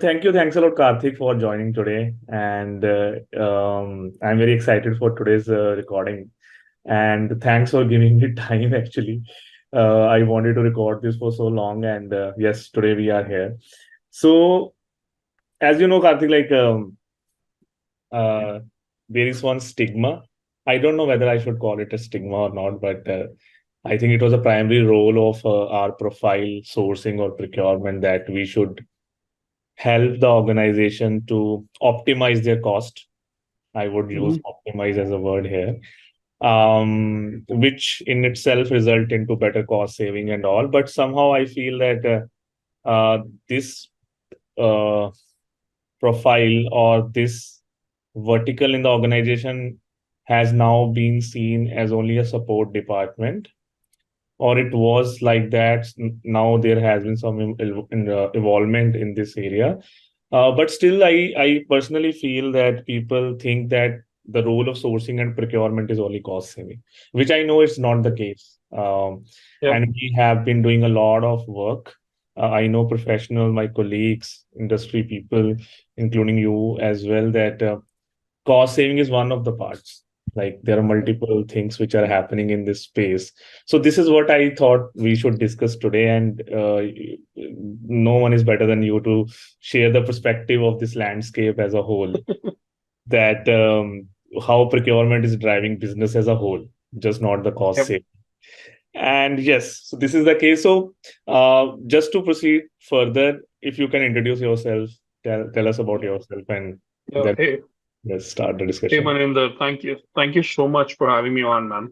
thank you. Thanks a lot, Karthik, for joining today. And I'm very excited for today's recording. And thanks for giving me time, actually. I wanted to record this for so long. And yes, today we are here. So, as you know, Karthik, uh, there is one stigma. I don't know whether I should call it a stigma or not, but I think it was a primary role of our profile sourcing or procurement that we should help the organization to optimize their cost. I would use Mhm. optimize as a word here, which in itself result into better cost saving and all. But somehow I feel that this uh, profile or this vertical in the organization has now been seen as only a support department, or it was like that. Now there has been some evolvement in this area. But still, I personally feel that people think that the role of sourcing and procurement is only cost saving, which I know is not the case. Yeah. And we have been doing a lot of work. I know professional, my colleagues, industry people, including you as well, that cost saving is one of the parts. Like there are multiple things which are happening in this space. So this is what I thought we should discuss today. And no one is better than you to share the perspective of this landscape as a whole. That how procurement is driving business as a whole, just not the cost Yep. saving. And yes, so this is the case. So just to proceed further, if you can introduce yourself, tell us about yourself, and Yeah. then Hey, let's start the hey, discussion. Maninder. Thank you. Thank you so much for having me on, man.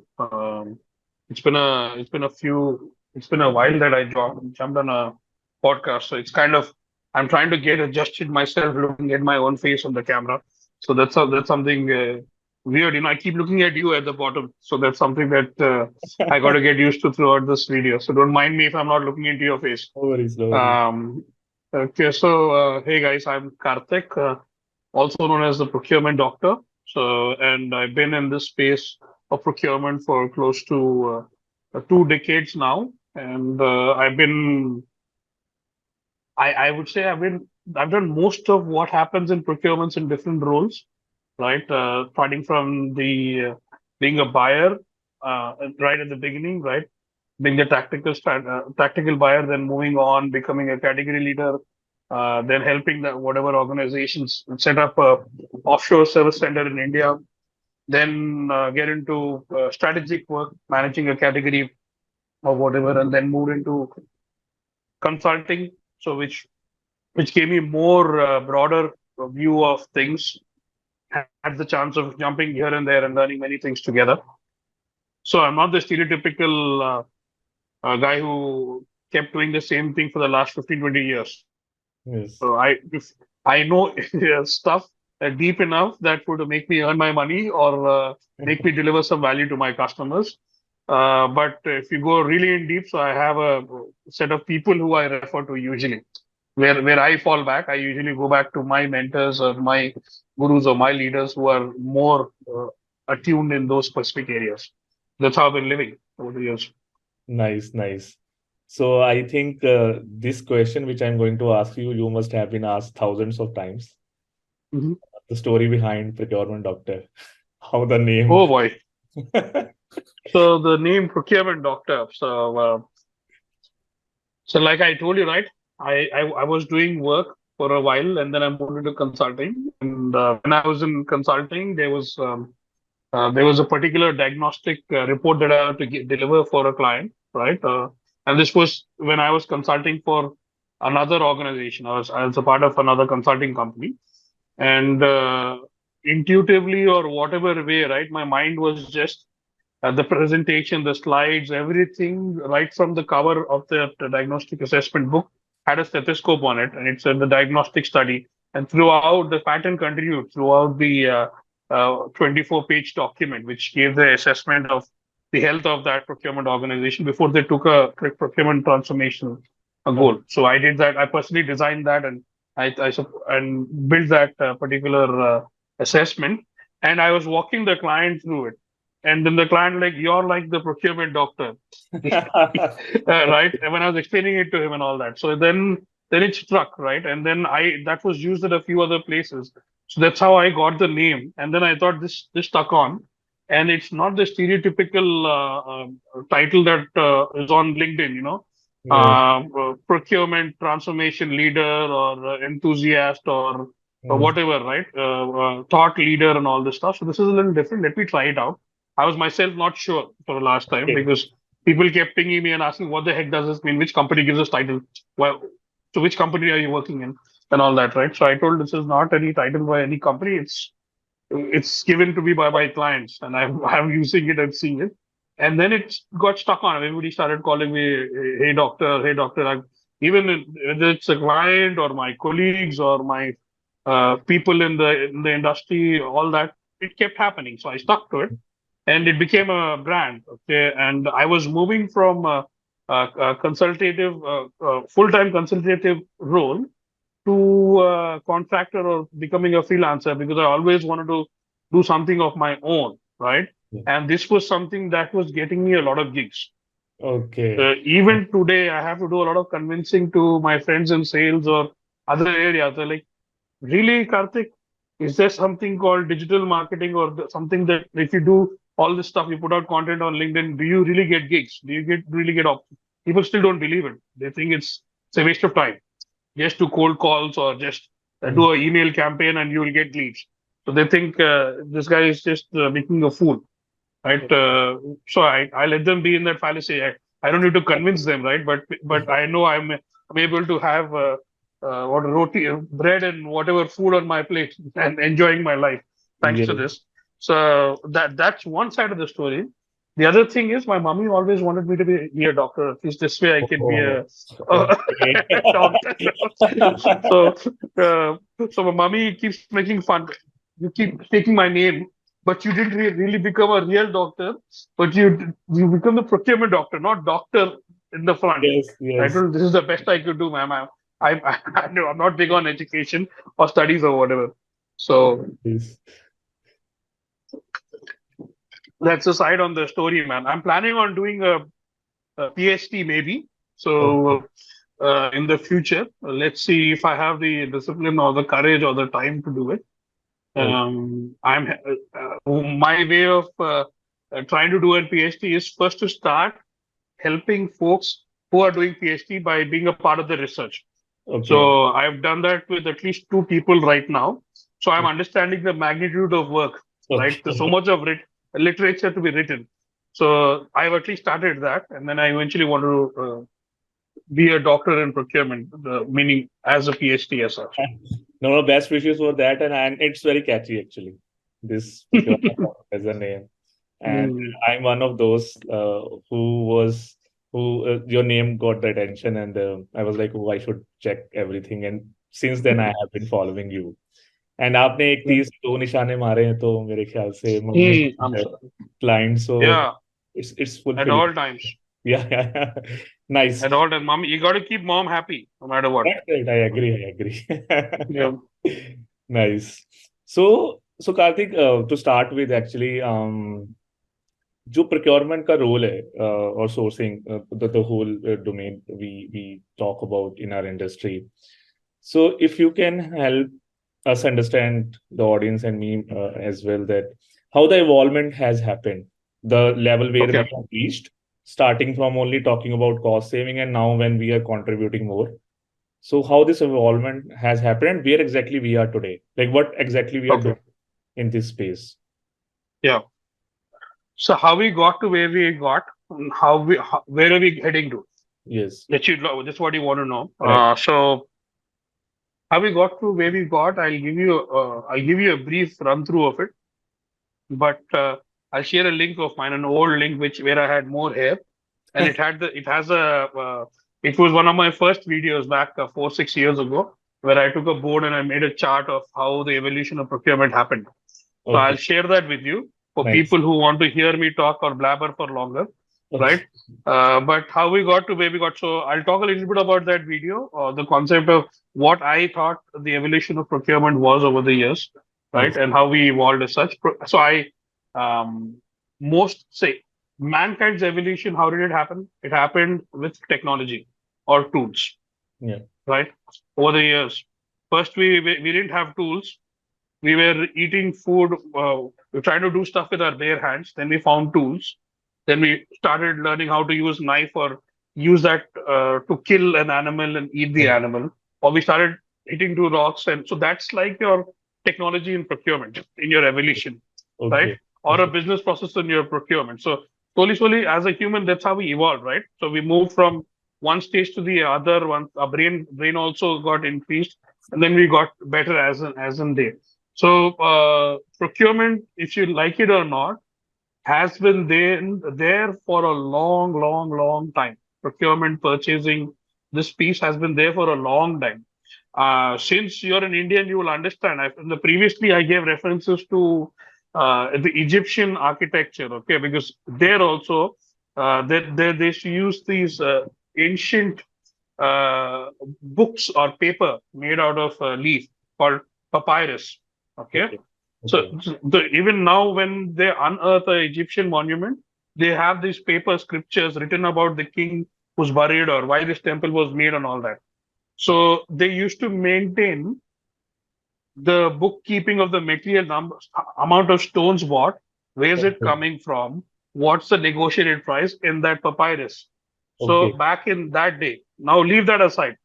It's been a while that I jumped on a podcast. So it's kind of, I'm trying to get adjusted myself, looking at my own face on the camera. So that's something weird. I keep looking at you at the bottom. So that's something that I got to get used to throughout this video. So don't mind me if I'm not looking into your face. No worries, no worries. Um, okay, so hey guys, I'm Karthik, also known as the Procurement Doctor. And I've been in this space of procurement for close to 2 decades now. And I would say I've done most of what happens in procurements in different roles, right? Starting from the being a buyer right at the beginning, right? Being the tactical buyer, then moving on, becoming a category leader, then helping whatever organizations set up a offshore service center in India, then get into strategic work, managing a category or whatever, and then move into consulting. So which gave me more broader view of things. Had the chance of jumping here and there and learning many things together. So I'm not the stereotypical a guy who kept doing the same thing for the last 15, 20 years. Yes. So I know stuff deep enough that would make me earn my money or make me deliver some value to my customers. But if you go really in deep, so I have a set of people who I refer to usually. Where I fall back, I usually go back to my mentors or my gurus or my leaders who are more attuned in those specific areas. That's how I've been living over the years. Nice, nice. So I think this question, which I'm going to ask you, you must have been asked thousands of times. Mhm. The story behind Procurement Doctor, how the name. Oh boy. So the name Procurement Doctor. So like I told you, right? I was doing work for a while, and then I moved into consulting. And when I was in consulting, there was a particular diagnostic report that I had to deliver for a client, right? And this was when I was consulting for another organization. I was a part of another consulting company, and intuitively or whatever way, right? My mind was just the presentation, the slides, everything, right from the cover of the diagnostic assessment book had a stethoscope on it, and it said the diagnostic study. And throughout, the pattern continued throughout the 24-page document, which gave the assessment of the health of that procurement organization before they took a procurement transformation goal. So I did that. I personally designed that, and and built that particular assessment. And I was walking the client through it, and then the client like, you're like the procurement doctor. Right? And when I was explaining it to him and all that. So then then it struck, right? And then that was used at a few other places. So that's how I got the name. And then I thought this stuck on. And it's not the stereotypical title that is on LinkedIn, Yeah. procurement transformation leader or enthusiast or Mm. whatever, right? Thought leader and all this stuff. So this is a little different. Let me try it out. I was myself not sure for the last time Okay. because people kept pinging me and asking, what the heck does this mean? Which company gives us title? Well, so which company are you working in? And all that, right? So I told this is not any title by any company. It's given to me by my clients, and I'm using it and seeing it. And then it got stuck on. Everybody started calling me, "Hey doctor, hey doctor." Even whether it's a client or my colleagues or my people in the industry, all that, it kept happening. So I stuck to it, and it became a brand. Okay, and I was moving from a consultative, full-time consultative role to contractor or becoming a freelancer because I always wanted to do something of my own, right? Yeah. And this was something that was getting me a lot of gigs. Okay. Even today, I have to do a lot of convincing to my friends in sales or other areas. They're like, really, Karthik? Is there something called digital marketing or something that if you do all this stuff, you put out content on LinkedIn, do you really get gigs? Do you really get options? People still don't believe it. They think it's a waste of time just to cold calls or just Mm. do an email campaign and you will get leads. So they think this guy is just making a fool, right? So I let them be in that fallacy. I don't need to convince them, right? But I know I'm able to have what roti, bread and whatever food on my plate and enjoying my life thanks to Yes. this. So that's one side of the story. The other thing is my mommy always wanted me to be a doctor. At least this way I can be Oh, a okay. doctor. so uh, so my mommy keeps making fun. You keep taking my name, but you didn't really become a real doctor. But you become the procurement doctor, not doctor in the front. Yes, I yes, told this is the best I could do, ma'am. I know I'm not big on education or studies or whatever. So yes. that's a side on the story, man. I'm planning on doing a PhD maybe. Okay, So in the future, let's see if I have the discipline or the courage or the time to do it. okay, I'm my way of trying to do a PhD is first to start helping folks who are doing PhD by being a part of the research. okay, So I've done that with at least two people right now. So I'm understanding the magnitude of work, right? There's so okay. much of literature to be written. So I've at least started that, and then I eventually want to be a doctor in procurement, meaning as a PhD as such. No, no, best wishes for that, and it's very catchy actually. This procurement as a name, and Mm. I'm one of those who your name got the attention, and I was like, oh, I should check everything, and since then I have been following you. And आपने एक तीस दो निशाने मारे हैं तो मेरे ख्याल से mummy I'm sorry. client, so Yeah, it's at fulfilling. all times. Yeah, yeah, yeah. Nice. At all times, mom, you got to keep mom happy no matter what. That's right. I agree. I agree. Yeah. Nice. So Karthik, to start with, actually, जो procurement का role है or sourcing the whole domain we talk about in our industry. So if you can help us understand the audience and me as well that how the evolvement has happened, the level where we Okay. have reached, starting from only talking about cost saving and now when we are contributing more. So how this evolvement has happened and where exactly we are today, like what exactly we are Okay. doing in this space. Yeah. So how we got to where we got, and where are we heading to? Yes, That's what you want to know. correct. So how we got to where we got, I'll give you a brief run through of it, but I'll share a link of mine, an old link which where I had more hair, and it has it was one of my first videos back 4 6 years ago where I took a board and I made a chart of how the evolution of procurement happened. So I'll Okay, share that with you for nice. people who want to hear me talk or blabber for longer, right? Okay, But how we got to where we got. So I'll talk a little bit about that video, the concept of what I thought the evolution of procurement was over the years, right? yes, And how we evolved as such. So most say mankind's evolution, how did it happen? It happened with technology or tools. yeah, right? Over the years. First, we didn't have tools. We were eating food. We were trying to do stuff with our bare hands. Then we found tools. Then we started learning how to use knife or use that to kill an animal and eat the Okay. animal. Or we started hitting two rocks, and so that's like your technology in procurement in your evolution, right? Okay. Or a Okay. business process in your procurement. So slowly, as a human, that's how we evolved, right? So we moved from one stage to the other. One, our brain also got increased, and then we got better as in day. So procurement, if you like it or not, has been there for a long time. Procurement, purchasing, this piece has been there for a long time. Since you're an Indian, you will understand. Previously, I gave references to the Egyptian architecture, okay, because there also they used to use these ancient books or paper made out of leaf called papyrus. Okay, Okay. so Okay. even now when they unearth a Egyptian monument, they have these paper scriptures written about the king who's buried or why this temple was made and all that. So they used to maintain the bookkeeping of the material amount of stones bought, where's it Okay. coming from, what's the negotiated price in that papyrus. So Okay. back in that day, now leave that aside.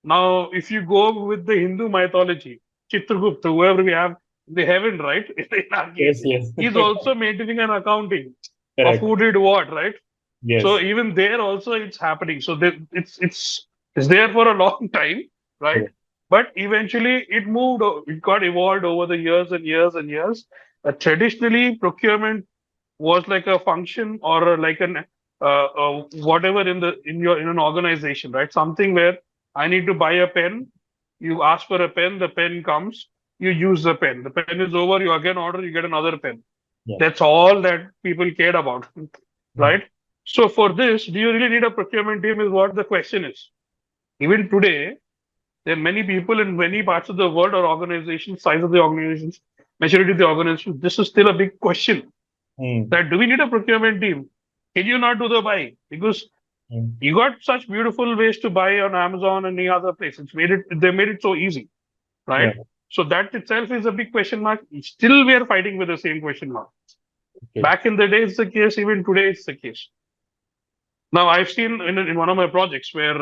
Now, if you go with the Hindu mythology, Chitragupta, whoever we have in the heaven, right? In our Yes. case, Yes. he's also maintaining an accounting of Correct. who did what, right? So Yes. even there also it's happening. So it's there for a long time, right? Correct. But eventually it moved, it got evolved over the years and years and years. Traditionally, procurement was like a function or like an whatever in an organization, right? Something where I need to buy a pen, you ask for a pen, the pen comes, you use the pen. The pen is over, you again order, you get another pen. Yeah. That's all that people cared about, Mm. right? So for this, do you really need a procurement team? Is what the question is. Even today, there are many people in many parts of the world or organizations, size of the organizations, maturity of the organization. This is still a big question. Mm. That do we need a procurement team? Can you not do the buy? Because Mm. you got such beautiful ways to buy on Amazon and any other place. They made it so easy, Yeah. right? So that itself is a big question mark. Still, we are fighting with the same question mark. Okay. Back in the day, it's the case. Even today, it's the case. Now, I've seen in one of my projects where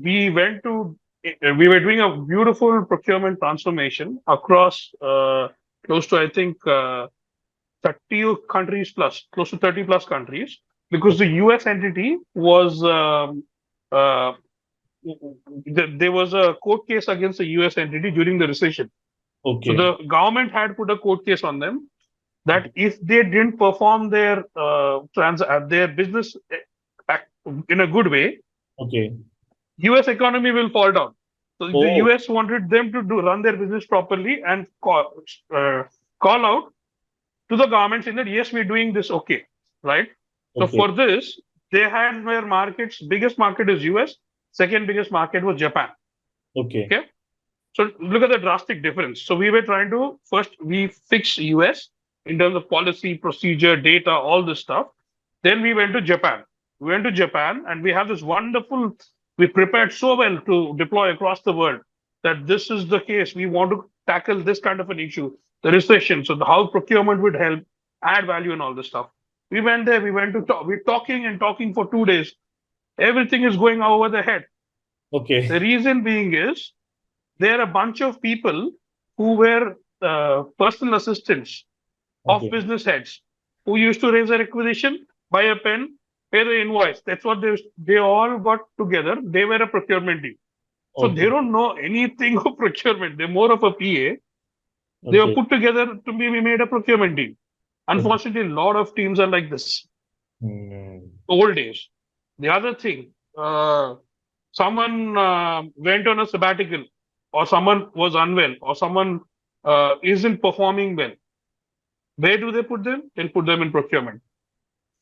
we were doing a beautiful procurement transformation across close to, I think, 30 countries plus, close to 30 plus countries, because the US entity was, uh, there was a court case against the US entity during the recession. So Okay. the government had put a court case on them that if they didn't perform their business in a good way, Okay. US economy will fall down. So the Oh. US wanted them to run their business properly and call out to the government saying that yes, we're doing this okay, right? So Okay. for this, they had their markets. Biggest market is US. Second biggest market was Japan. Okay. Okay, so look at the drastic difference. So we were trying to first we fix US in terms of policy, procedure, data, all this stuff. Then we went to Japan. We went to Japan and we have this wonderful. We prepared so well to deploy across the world that this is the case. We want to tackle this kind of an issue, the recession. So how procurement would help add value and all this stuff. We went there. We went to talk. We're talking and talking for 2 days. Everything is going over the head. The Okay. reason being is there are a bunch of people who were personal assistants of Okay. business heads who used to raise a requisition, buy a pen, pay the invoice. That's what they all got together. They were a procurement team. So they Okay. don't know anything of procurement. They're more of a PA. They were Okay. put together to be we made a procurement team. Okay. Unfortunately, a lot of teams are like this. Mm. Old days. The other thing, someone went on a sabbatical, or someone was unwell, or someone isn't performing well. Where do they put them? They'll put them in procurement.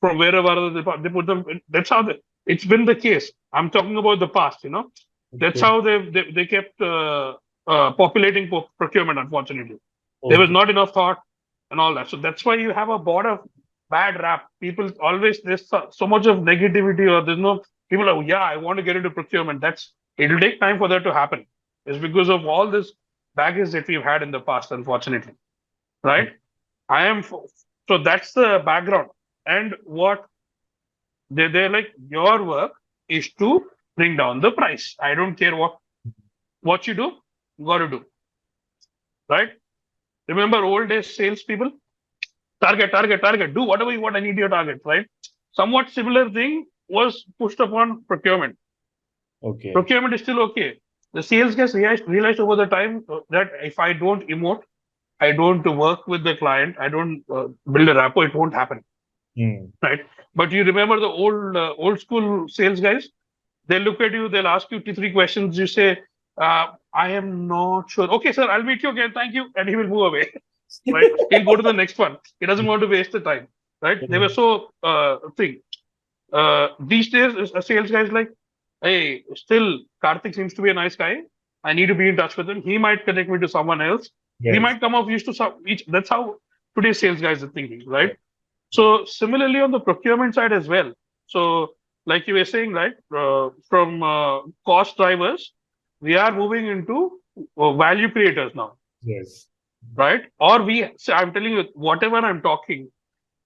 From wherever they put them. That's how it's been the case. I'm talking about the past. That's Okay. how they kept populating procurement. Unfortunately, there was Okay. not enough thought and all that. So that's why you have a board of bad rap. People always there's so much of negativity, or there's no people are, yeah, I want to get into procurement. That's It will take time for that to happen. It's because of all this baggage that we've had in the past, unfortunately. Right? I am so that's the background. And what they're like, your work is to bring down the price. I don't care what you do, you got to do. Right? Remember old days salespeople? Target, target, target. Do whatever you want. I need your target. Right? Somewhat similar thing was pushed upon procurement. Okay. Procurement is still okay. The sales guys realized over the time that if I don't emote, I don't work with the client, I don't build a rapport, it won't happen, Hmm. right? But you remember the old school sales guys? They'll look at you, they'll ask you two, three questions. You say, I am not sure. Okay, sir, I'll meet you again. Thank you. And he will move away, right? He'll go to the next one. He doesn't want to waste the time, right? They were so thing. These days, a sales guy is like, hey, still, Karthik seems to be a nice guy. I need to be in touch with him. He might connect me to someone else. We Yes. might come off used to some each. That's how today's sales guys are thinking, right? So similarly on the procurement side as well. So like you were saying, right, from cost drivers, we are moving into value creators now, Yes. right? Or so I'm telling you, whatever I'm talking,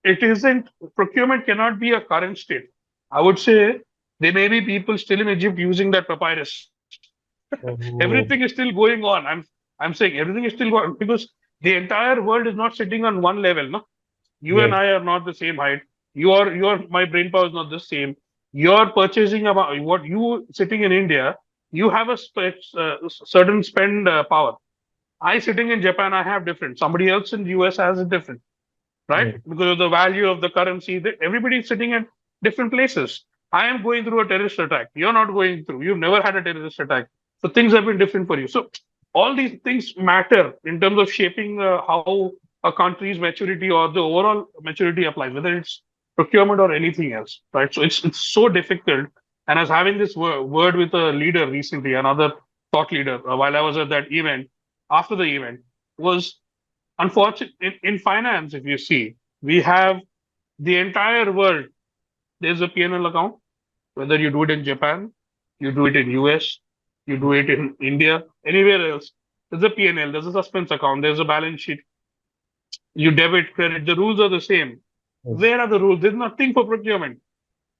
it isn't procurement cannot be a current state. I would say there may be people still in Egypt using that papyrus. Everything is Oh, still going on. I'm saying everything is still going because the entire world is not sitting on one level. No, you and yes. I are not the same height. Your my brain power is not the same. You're purchasing about what you sitting in India. You have a certain spend power. I sitting in Japan, I have different. Somebody else in the US has a different, right? Yes. Because of the value of the currency, everybody is sitting at different places. I am going through a terrorist attack. You're not going through. You've never had a terrorist attack. So things have been different for you. So all these things matter in terms of shaping how a country's maturity or the overall maturity applies, whether it's procurement or anything else, right? So it's so difficult. And I was having this word with a leader recently, another thought leader, while I was at that event. After the event, was unfortunately in finance, if you see, we have the entire world. There's a P&L account, whether you do it in Japan, you do it in US, you do it in India, anywhere else. There's a P&L, there's a suspense account, there's a balance sheet. You debit, credit, the rules are the same. Yes. Where are the rules? There's nothing for procurement.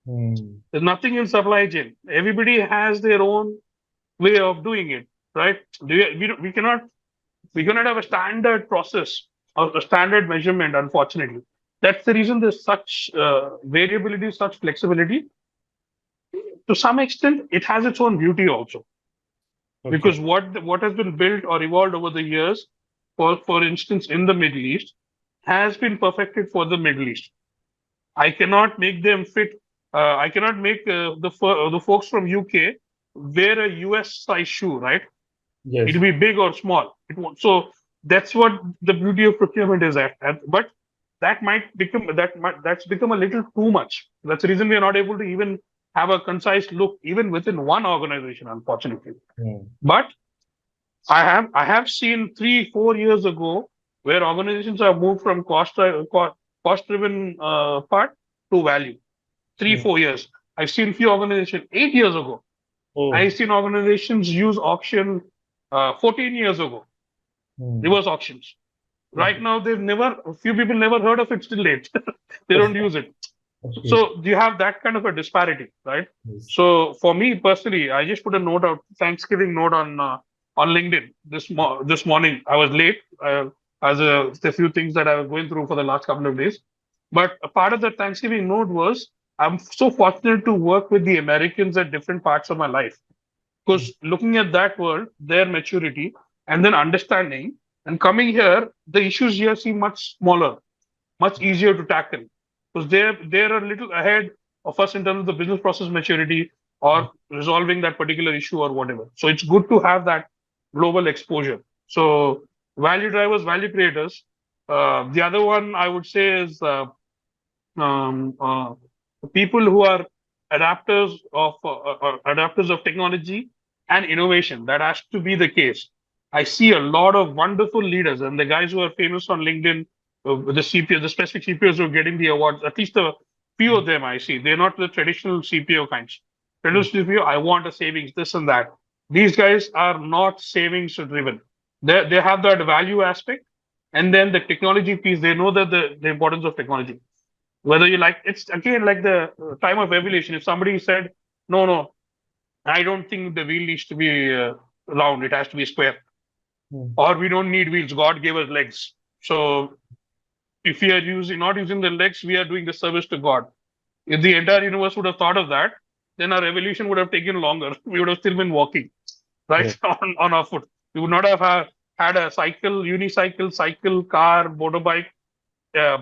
Hmm. There's nothing in supply chain. Everybody has their own way of doing it, right? We cannot have a standard process or a standard measurement, unfortunately. That's the reason there's such variability, such flexibility. To some extent, it has its own beauty also, Okay. because what has been built or evolved over the years, for instance, in the Middle East, has been perfected for the Middle East. I cannot make them fit. I cannot make the folks from UK wear a US size shoe, right? It'll Yes. be big or small. It won't. So that's what the beauty of procurement is but that's become a little too much. That's the reason we are not able to even have a concise look even within one organization, unfortunately. Hmm. But I have seen 3 4 years ago where organizations have moved from cost driven part to value. Three Hmm. 4 years. I've seen few organizations 8 years ago. Oh. I've seen organizations use auction 14 years ago, Hmm. reverse auctions. Right now, a few people never heard of it till date. They don't use it. Okay. So you have that kind of a disparity, right? Yes. So for me personally, I just put a note out, Thanksgiving note on LinkedIn this morning. I was late as a few things that I was going through for the last couple of days. But a part of the Thanksgiving note was I'm so fortunate to work with the Americans at different parts of my life, because looking at that world, their maturity, and then understanding, and coming here, the issues here seem much smaller, much easier to tackle, because they're a little ahead of us in terms of the business process maturity or resolving that particular issue or whatever. So it's good to have that global exposure. So value drivers, value creators. The other one I would say is um, uh, people who are adapters of technology and innovation. That has to be the case. I see a lot of wonderful leaders, and the guys who are famous on LinkedIn, the CPO, the specific CPOs who are getting the awards. At least a few of them I see. They're not the traditional CPO kinds. Hmm. Traditional CPO, I want a savings, this and that. These guys are not savings driven. They have that value aspect, and then the technology piece. They know that the importance of technology. Whether you like, it's again like the time of evolution. If somebody said, no, no, I don't think the wheel needs to be round; it has to be square, Mm. or we don't need wheels. God gave us legs. So if we are not using the legs, we are doing the service to God. If the entire universe would have thought of that, then our evolution would have taken longer. We would have still been walking, right, Correct. on our foot. We would not have had a cycle, unicycle, cycle, car, motorbike,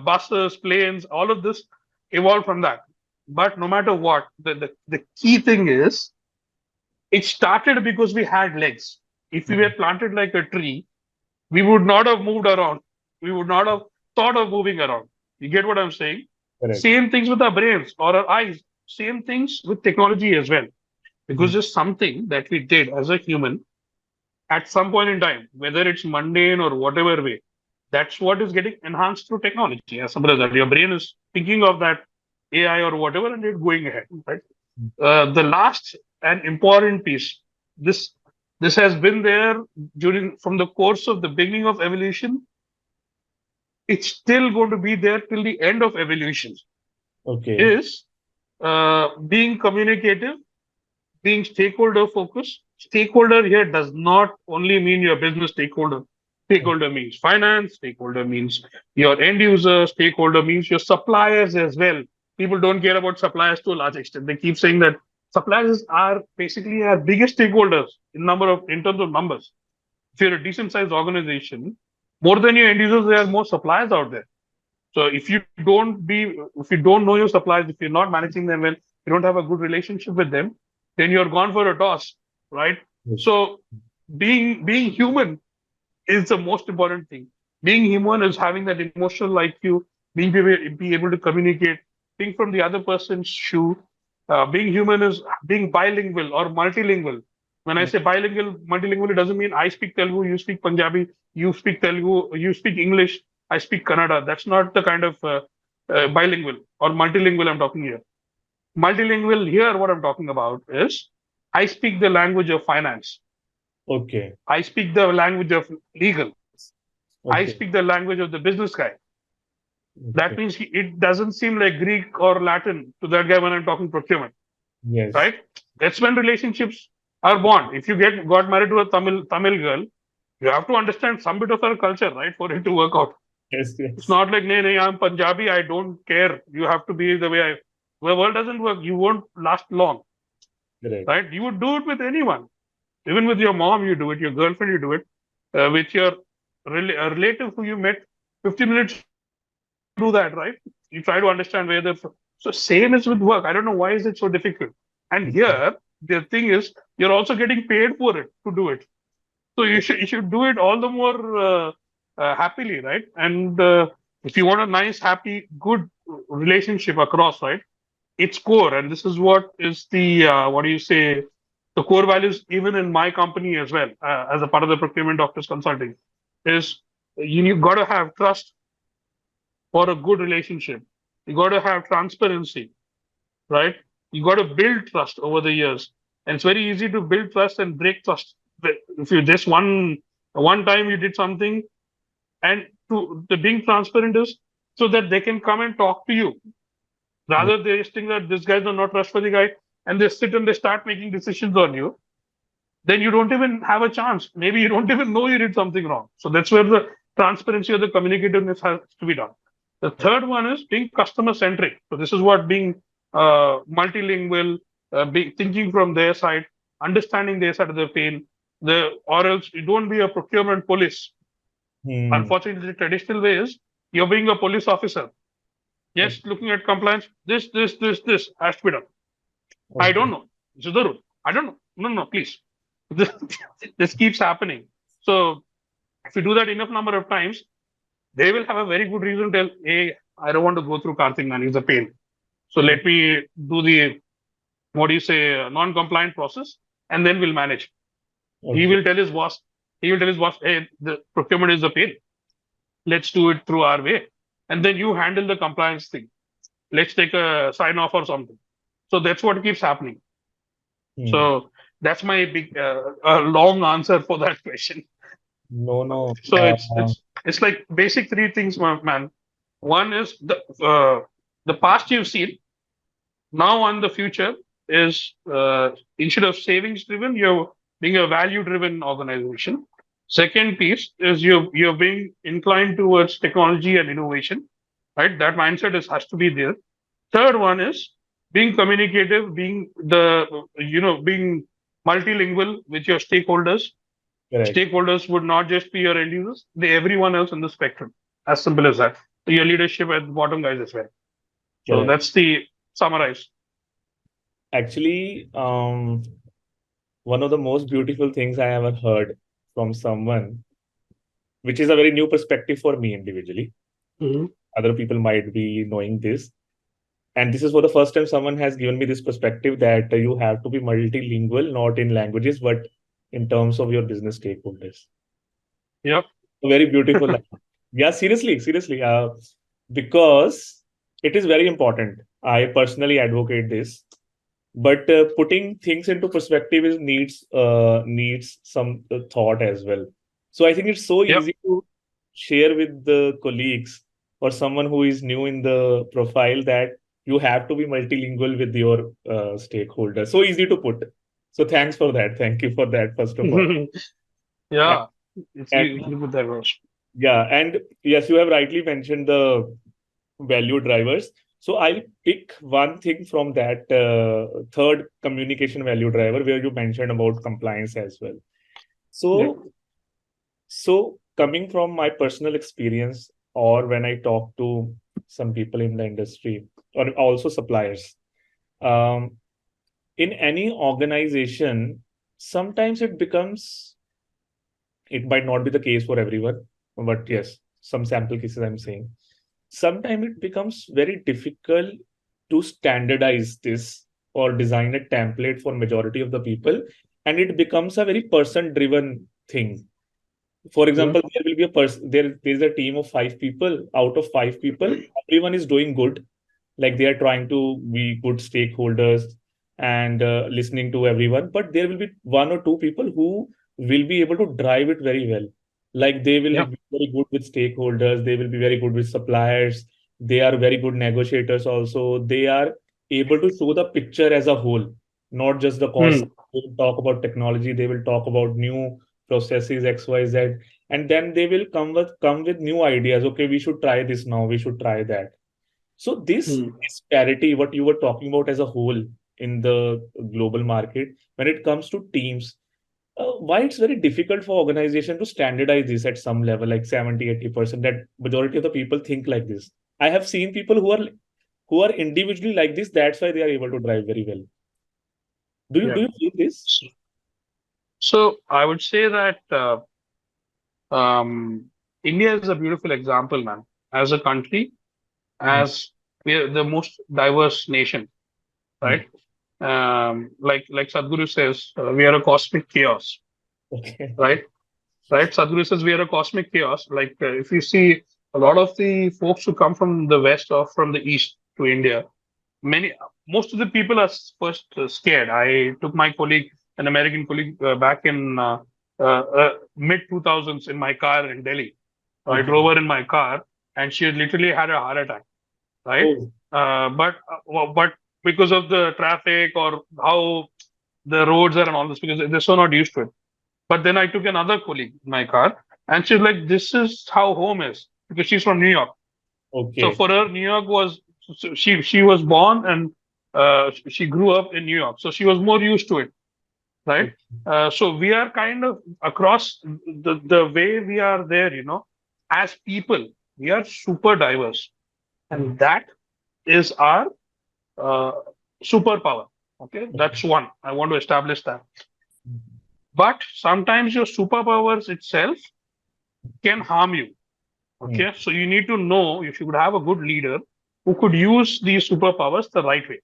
buses, planes. All of this evolved from that. But no matter what, the key thing is it started because we had legs. If we were Mm. planted like a tree, we would not have moved around. We would not have thought of moving around. You get what I'm saying? Correct. Same things with our brains or our eyes. Same things with technology as well. Because Mm. there's something that we did as a human at some point in time, whether it's mundane or whatever way, that's what is getting enhanced through technology. As simple as that. Your brain is thinking of that AI or whatever and it's going ahead, right? Mm. The last and important piece, this this has been there during from the course of the beginning of evolution. It's still going to be there till the end of evolution. Okay. Is being communicative, being stakeholder focused. Stakeholder here does not only mean your business stakeholder. Mm. Stakeholder means finance, stakeholder means your end user, stakeholder means your suppliers as well. People don't care about suppliers to a large extent. They keep saying that suppliers are basically our biggest stakeholders in terms of numbers. If you're a decent sized organization, more than your end users, there are more suppliers out there. So if you don't know your suppliers, if you're not managing them well, you don't have a good relationship with them, then you're gone for a toss, right? Yes. So being human is the most important thing. Being human is having that emotional IQ, be able to communicate, think from the other person's shoe. Being human is being bilingual or multilingual. When I Mm. say bilingual, multilingual, it doesn't mean I speak Telugu, you speak Punjabi, you speak Telugu, you speak English, I speak Kannada. That's not the kind of bilingual or multilingual I'm talking here. Multilingual here, what I'm talking about is I speak the language of finance. Okay. I speak the language of legal. I speak Okay. the language of the business guy. That Okay. means it doesn't seem like Greek or Latin to that guy when I'm talking procurement, Yes. right? That's when relationships are born. If you got married to a Tamil girl, you have to understand some bit of her culture, right, for it to work out. Yes. It's Yes. not like, nay, nay, I'm Punjabi, I don't care. You have to be the way I. The world doesn't work. You won't last long, Correct. right? You would do it with anyone, even with your mom. You do it. Your girlfriend, you do it. With your relative who you met 15 minutes ago, you do that, right? You try to understand where they're from. So same is with work. I don't know why is it so difficult. And here the thing is you're also getting paid for it to do it. So you should do it all the more happily, right? And if you want a nice, happy, good relationship across, right? Its core, and this is what is the what do you say? The core values, even in my company as well, as a part of the procurement doctors consulting, is you've got to have trust for a good relationship. You got to have transparency, right? You got to build trust over the years, and it's very easy to build trust and break trust. If you just one time you did something, and to the being transparent is so that they can come and talk to you Yes. rather they just think that this guy's a not trustworthy guy and they sit and they start making decisions on you, then you don't even have a chance. Maybe you don't even know you did something wrong. So that's where the transparency or the communicativeness has to be done. The third one is being customer centric. So this is what being multilingual, thinking from their side, understanding their side of the pain. Or else you don't be a procurement police. Hmm. Unfortunately, the traditional way is you're being a police officer, Okay. just looking at compliance. This has to be done. I don't Okay. know. This is the rule. I don't know. No, no, please. This, this keeps happening. So if you do that enough number of times, they will have a very good reason to tell, hey, I don't want to go through Karthik, man. He's a pain. So let me do the, what do you say, non-compliant process, and then we'll manage. He Okay. will tell his boss, hey, the procurement is a pain. Let's do it through our way. And then you handle the compliance thing. Let's take a sign off or something. So that's what keeps happening. Hmm. So That's my big long answer for that question. No, no. So it's like basic three things, man. One is the past you've seen. Now on the future is instead of savings driven, you're being a value driven organization. Second piece is you're being inclined towards technology and innovation, right? That mindset has to be there. Third one is being communicative, being multilingual with your stakeholders. correct, Stakeholders would not just be your end users, they everyone else in the spectrum. As simple as that. Your leadership at the bottom guys as well. So correct. that's the summarize. Actually, one of the most beautiful things I ever heard from someone, which is a very new perspective for me individually. Hmm. Other people might be knowing this. And this is for the first time someone has given me this perspective that you have to be multilingual, not in languages, but in terms of your business stakeholders. Yep. Very beautiful line. Yeah, seriously, seriously. Because it is very important. I personally advocate this, but putting things into perspective is needs some thought as well. So I think it's so Yep. easy to share with the colleagues or someone who is new in the profile that you have to be multilingual with your stakeholders. So easy to put. So thanks for that. Thank you for that, first of all. And, Yeah. It's and you with that verse. yeah, and yes, you have rightly mentioned the value drivers. So I'll pick one thing from that third communication value driver where you mentioned about compliance as well. Yep. So coming from my personal experience, or when I talk to some people in the industry, or also suppliers, um, in any organization, sometimes it becomes, it might not be the case for everyone, but yes, some sample cases I'm saying. Sometimes it becomes very difficult to standardize this or design a template for majority of the people, and it becomes a very person driven thing. For Yep. example, there will be a person, there is a team of 5 people. Out of 5 people, everyone is doing good, like they are trying to be good stakeholders and listening to everyone, but there will be 1 or 2 people who will be able to drive it very well. Like they will Yep. be very good with stakeholders, they will be very good with suppliers, they are very good negotiators also, they are able to show the picture as a whole, not just the cost. Hmm. They will talk about technology, they will talk about new processes XYZ, and then they will come with new ideas. Okay, we should try this now, we should try that. So this Hmm. disparity, what you were talking about as a whole in the global market, when it comes to teams, why it's very difficult for organization to standardize this at some level, like 70-80%, that majority of the people think like this. I have seen people who are individually like this. That's why they are able to drive very well. Do Yep. you feel this? So I would say that India is a beautiful example, man. As a country, Hmm. as we are the most diverse nation, Hmm. right? Like Sadhguru says, we are a cosmic chaos, Okay. right? Right? Sadhguru says we are a cosmic chaos. Like if you see a lot of the folks who come from the west or from the east to India, many most of the people are first scared. I took my colleague, an American colleague, back in mid 2000s in my car in Delhi. I Okay. drove her in my car, and she had literally had a heart attack. Right, Oh, but because of the traffic or how the roads are and all this, because they're so not used to it. But then I took another colleague in my car, and she's like, "This is how home is," because she's from New York. So okay. for her, New York was so she was born and she grew up in New York, so she was more used to it, right? Okay. So we are kind of across the way we are there, as people, we are super diverse, Hmm. and that is our uh, superpower. Okay, Okay. that's one. I want to establish that. But sometimes your superpowers itself can harm you. Hmm. Okay, so you need to know you should have a good leader who could use these superpowers the right way.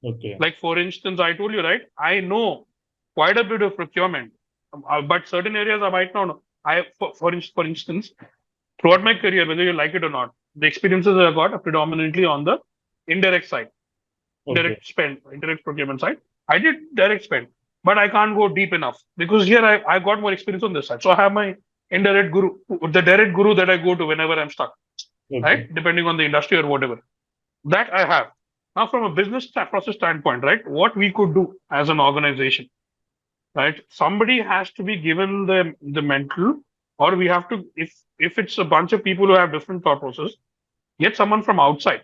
Okay. Like for instance, I told you right, I know quite a bit of procurement, but certain areas I might not know. For instance, throughout my career, whether you like it or not, the experiences I got are predominantly on the indirect side, Okay. indirect procurement side. I did direct spend. but I can't go deep enough because here I got more experience on this side. So I have my indirect guru, the direct guru that I go to whenever I'm stuck, Okay. right? Depending on the industry or whatever. That I have. Now, from a business process standpoint, right? What we could do as an organization, right? Somebody has to be given the mental, or we have to, if it's a bunch of people who have different thought process, get someone from outside,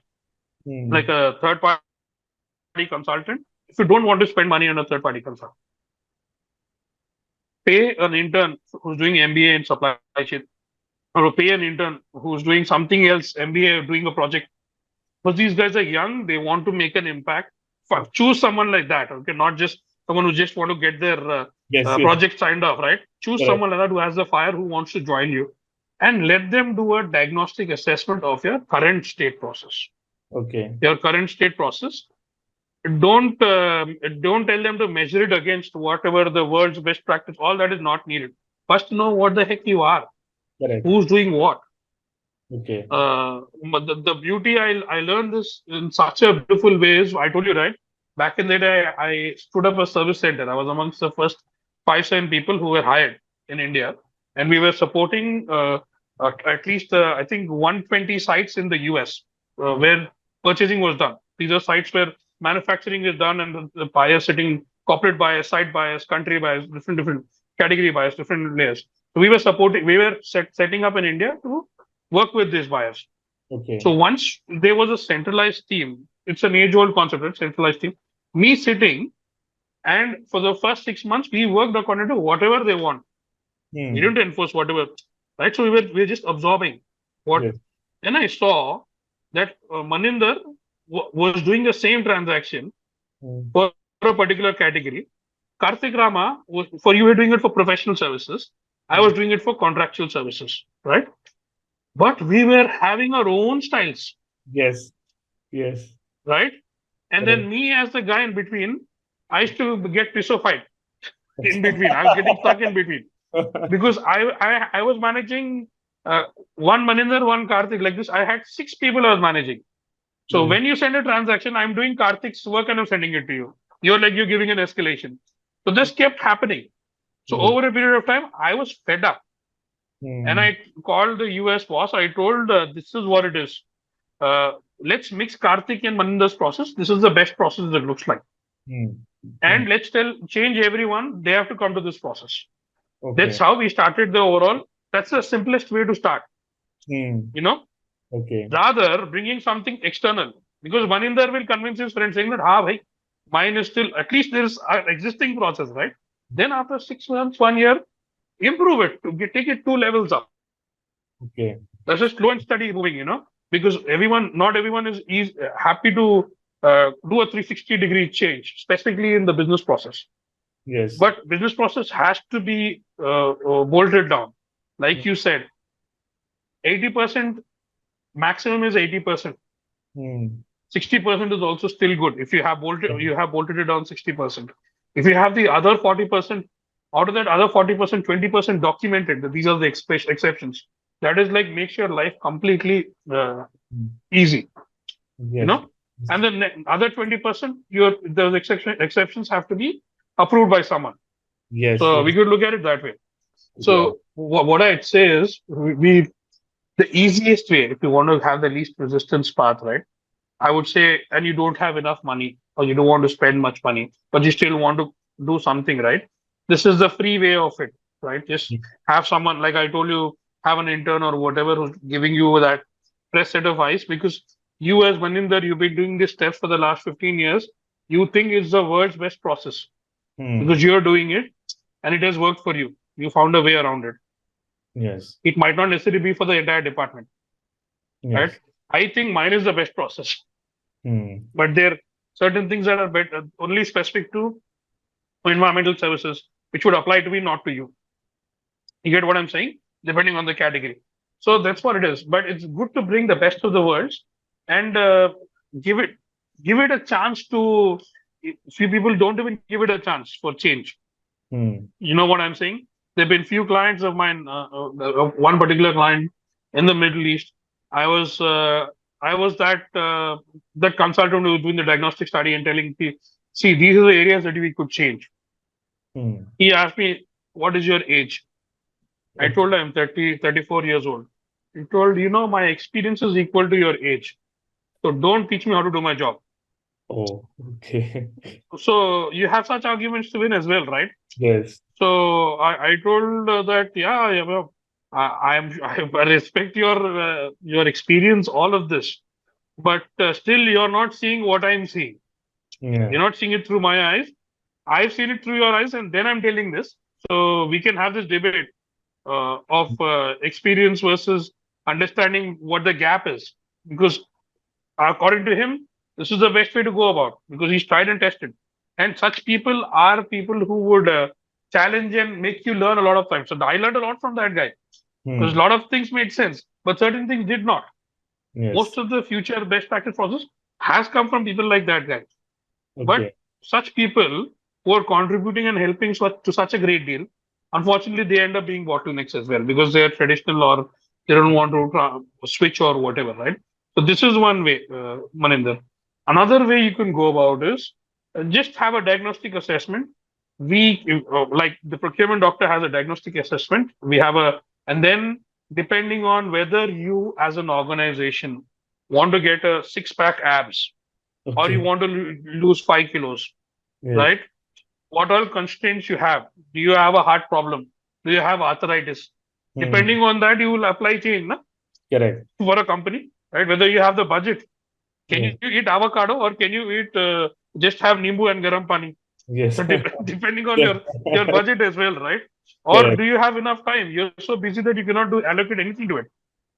like Hmm. a third party consultant. If you don't want to spend money on a third party consultant, pay an intern who's doing MBA in supply chain, or pay an intern who's doing something else, MBA, doing a project. Because these guys are young, they want to make an impact. Choose someone like that, okay? Not just someone who just want to get their Yes, yes, project signed off, right? Choose correct. someone like that who has the fire, who wants to join you, and let them do a diagnostic assessment of your current state process. Okay. Your current state process. Don't tell them to measure it against whatever the world's best practice. All that is not needed. First, know what the heck you are, Correct. who's doing what. Okay. But the beauty, I learned this in such a beautiful way is, I told you, right? Back in the day, I stood up a service center. I was amongst the first 5-7 people who were hired in India, and we were supporting at least I think 120 sites in the US where purchasing was done. These are sites where manufacturing is done, and the buyers sitting, corporate buyers, site buyers, country buyers, different category buyers, different layers. So we were supporting, we were setting up in India to work with these buyers. So Okay. once there was a centralized team, it's an age-old concept, right? Centralized team. Me sitting, and for the first 6 months, we worked according to whatever they want. We Hmm. didn't enforce whatever, right? So we were just absorbing what. Yes. Then I saw that Maninder was doing the same transaction Hmm. for a particular category. Karthik Rama was, for you were doing it for professional services. I was Hmm. doing it for contractual services, right? But we were having our own styles, Yes. Yes. right? And Correct. then me as the guy in between, I used to get pissophied in between. I was getting stuck in between because I was managing uh, one Maninder, one Karthik like this. I had 6 people I was managing. So Hmm. when you send a transaction, I'm doing Karthik's work and I'm sending it to you. You're giving an escalation. So this kept happening. So Yes. over a period of time, I was fed up, and Hmm. I called the US boss. I told this is what it is. Let's mix Karthik and Maninder's process. This is the best process that looks like. Hmm. Hmm. And let's change everyone. They have to come to this process. That's Okay. how we started the overall. That's the simplest way to start, Hmm. you know, Okay. rather bringing something external. Because Maninder will convince his friend saying that, ah, bhai, mine is still, at least there's an existing process, right? Then after 6 months, 1 year, improve it to take it 2 levels up. Okay. That's a slow and steady moving, because not everyone is happy to do a 360-degree change, specifically in the business process. Yes. But business process has to be bolted down. Hmm. Like you said, 80% maximum is 80%. Hmm. 60% is also still good. If you have bolted it down 60%. If you have the other 40%, out of that other 40%, 20% documented, that these are the exceptions. That is like makes your life completely Hmm. easy, you Yes. know. And the other 20%, those exceptions have to be approved by someone. Yes. So we Yes. could look at it that way. Yeah. So what I'd say is the easiest way, if you want to have the least resistance path, right? I would say, and you don't have enough money or you don't want to spend much money, but you still want to do something, right? This is the free way of it, right? Just have someone, like I told you, have an intern or whatever who's giving you that fresh set of eyes, because you as Maninder, you've been doing this steps for the last 15 years. You think it's the world's best process Hmm. because you're doing it and it has worked for you. You found a way around it. Yes. It might not necessarily be for the entire department, right? Yes. I think mine is the best process, Hmm. but there are certain things that are better, only specific to environmental services, which would apply to me, not to you. You get what I'm saying? Depending on the category. So that's what it is. But it's good to bring the best of the worlds and give it give it a chance to. Few people don't even give it a chance for change. Hmm. You know what I'm saying? There've been few clients of mine. One particular client in the Middle East. I was uh, I was that consultant who was doing the diagnostic study and telling people, see, these are the areas that we could change. Hmm. He asked me, "What is your age?" I Okay. told him 30, 34 years old. He told, my experience is equal to your age. So don't teach me how to do my job. Oh, okay. So you have such arguments to win as well, right? Yes. So I told that, yeah, well, I respect your experience, all of this, but still you're not seeing what I'm seeing. Yeah. You're not seeing it through my eyes. I've seen it through your eyes, and then I'm telling this. So we can have this debate of experience versus understanding what the gap is. Because according to him, this is the best way to go about because he's tried and tested. And such people are people who would challenge and make you learn a lot of times. So I learned a lot from that guy because a Hmm. lot of things made sense, but certain things did not. Most Yes. of the future best practice process has come from people like that guy. But Okay. such people who are contributing and helping to such a great deal, unfortunately, they end up being bottlenecks as well because they are traditional or they don't want to switch or whatever, right? So this is one way, Maninder. Another way you can go about is just have a diagnostic assessment. Like the procurement doctor has a diagnostic assessment. We have and then depending on whether you as an organization want to get a six-pack abs or you Okay. want to lose 5 kilos, Yes. right? What all constraints you have? Do you have a heart problem? Do you have arthritis? Hmm. Depending on that, you will apply change na, Correct. for a company, right? Whether you have the budget, can you Yes. eat avocado or can you eat just have nimbu and garam pani? Yes. So depending on Yes. your budget as well, right? Or Correct. do you have enough time? You're so busy that you cannot do allocate anything to it.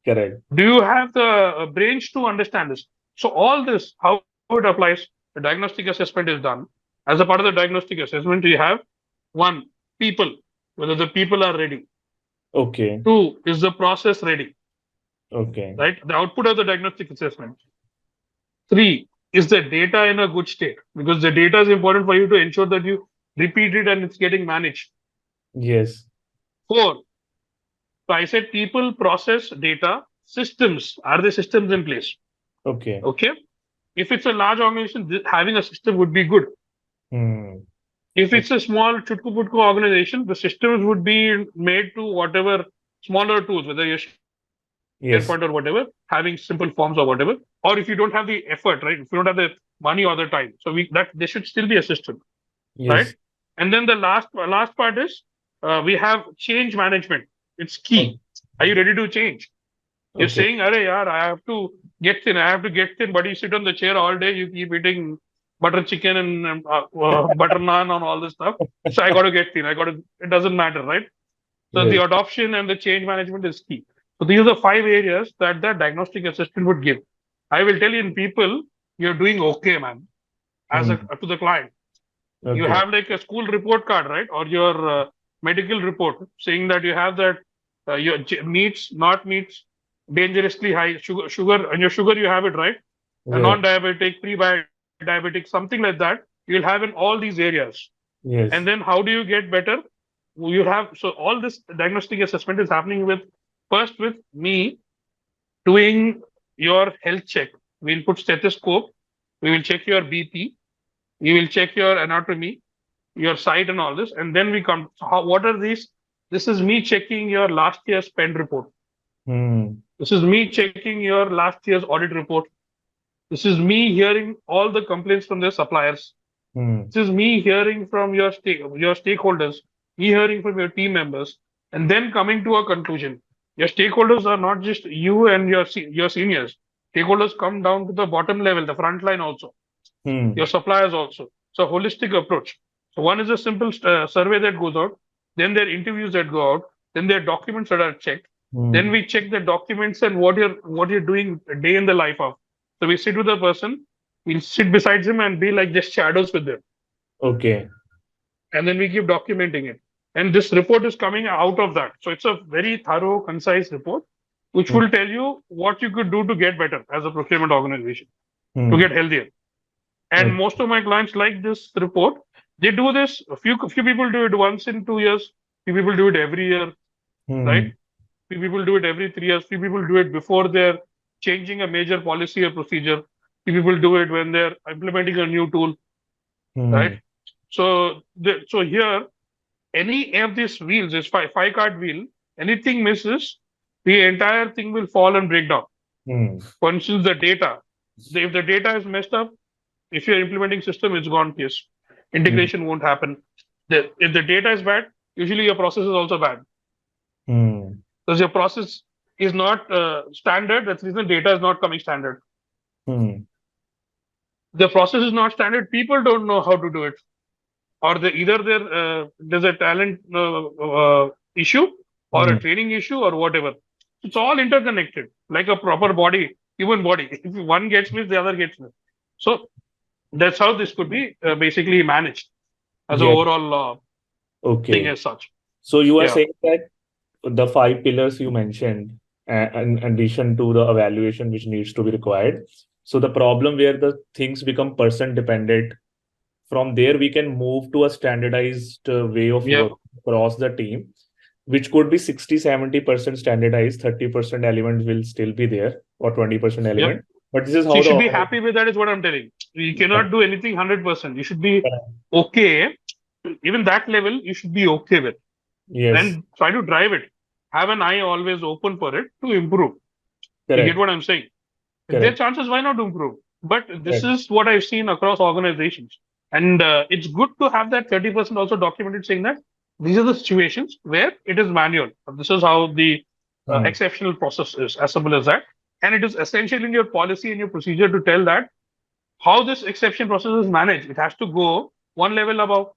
Correct. Do you have the brains to understand this? So all this, how it applies, the diagnostic assessment is done. As a part of the diagnostic assessment, you have one, people, whether the people are ready. Okay. Two, is the process ready, Okay. right? The output of the diagnostic assessment. Three, is the data in a good state? Because the data is important for you to ensure that you repeat it and it's getting managed. Yes. Four, so I said people, process, data, systems. Are the systems in place? Okay. Okay. If it's a large organization, having a system would be good. Hmm. If Okay. it's a small chutku putku organization, the systems would be made to whatever smaller tools, whether you're SharePoint or whatever, Yes. having simple forms or whatever. Or if you don't have the effort, right? If you don't have the money or the time, so that there should still be a system, right? Yes. And then the last part is we have change management. It's key. Okay. Are you ready to change? You're Okay. saying, "Arey yaar, I have to get thin. I have to get thin." But you sit on the chair all day. You keep eating butter chicken and butter naan and all this stuff. So I got to get thin. I got to. It doesn't matter, right? So Yes. the adoption and the change management is key. So these are the 5 areas that the diagnostic assistant would give. I will tell you in people, you're doing okay, man. As a Hmm. to the client, you Okay. have like a school report card, right, or your medical report saying that you have that your meats, not meats, dangerously high sugar, and your sugar you have it right, a Yeah. non-diabetic, pre-diabetic, something like that. You'll have in all these areas. And then Yes. how do you get better? You have so all this diagnostic assessment is happening with first with me doing your health check. We'll put stethoscope. We will check your BP. We will check your anatomy, your site and all this. And then we come, so what are these? This is me checking your last year's spend report. Hmm. This is me checking your last year's audit report. This is me hearing all the complaints from the suppliers. Hmm. This is me hearing from your stakeholders, me hearing from your team members, and then coming to a conclusion. Your stakeholders are not just you and your seniors. Stakeholders come down to the bottom level, the front line also, your Hmm. suppliers also. So holistic approach. So one is a simple survey that goes out, then there are interviews that go out, then there are documents that are checked. Then Hmm. we check the documents and what you're doing a day in the life of. So we sit with the person, we'll sit beside him and be like just shadows with them, Okay. and then we keep documenting it. And this report is coming out of that. So it's a very thorough, concise report, which Hmm. will tell you what you could do to get better as a procurement organization, to Hmm. get healthier. And Okay. most of my clients like this report. They do this. A few people do it once in 2 years. Few people do it every year, right? Hmm. Few people do it every 3 years. Few people do it before they're changing a major policy or procedure. Few people do it when they're implementing a new tool, right? Hmm. So here. any of these wheels, this five card wheel, anything misses, the entire thing will fall and break down. Hmm. For instance, the data. If the data is messed up, if you're implementing system, it's gone case. Hmm. Integration won't happen. If the data is bad, usually your process is also bad. Hmm. Because your process is not standard, that's the reason data is not coming standard. Hmm. The process is not standard, people don't know how to do it. Or there's a talent issue or Hmm. a training issue or whatever. It's all interconnected, like a proper body, human body. If one gets missed, the other gets missed. So that's how this could be basically managed as an Yes. overall thing Okay. as such. So you are Yeah. saying that the five pillars you mentioned, in addition to the evaluation which needs to be required. So the problem where the things become person dependent, from there we can move to a standardized way of Yep. work across the team, which could be 60-70% standardized, 30% element will still be there, or 20% Yep. element. But this is So how you the should be organization. happy with that, is what I'm telling. You Yeah. cannot do anything 100%. You should be okay. Even that level, you should be okay with. Yes, And try to drive it. Have an eye always open for it to improve. You get correct, what I'm saying? If there are correct, chances, why not improve? But this correct. is what I've seen across organizations. And it's good to have that 30% also documented saying that these are the situations where it is manual. This is how the Hmm. exceptional process is, as simple as that. And it is essential in your policy and your procedure to tell that how this exception process is managed. It has to go one level above,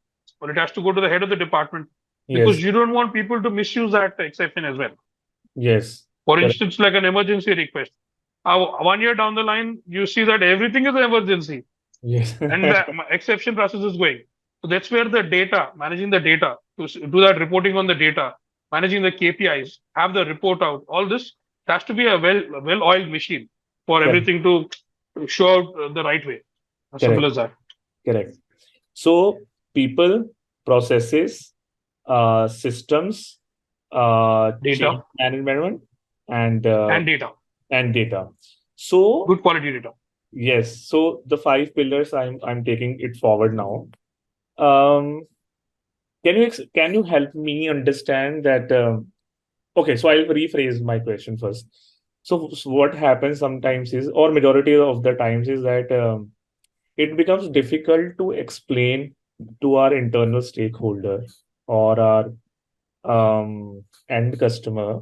or it has to go to the head of the department, because Yes, you don't want people to misuse that exception as well. yes, For correct. instance, like an emergency request. 1 year down the line, you see that everything is an emergency Yes, and the exception process is going. So that's where the data, managing the data, do that reporting on the data, managing the KPIs, have the report out. All this has to be a well-oiled machine for correct, everything to show out the right way. As simple correct, as that. correct. So people, processes, systems, change Data management, and uh, and data, and data. So good quality data. yes, so the five pillars I'm taking it forward now. Um, can you help me understand that? Okay, so I'll rephrase my question first. So what happens sometimes is, or majority of the times is that it becomes difficult to explain to our internal stakeholder or our end customer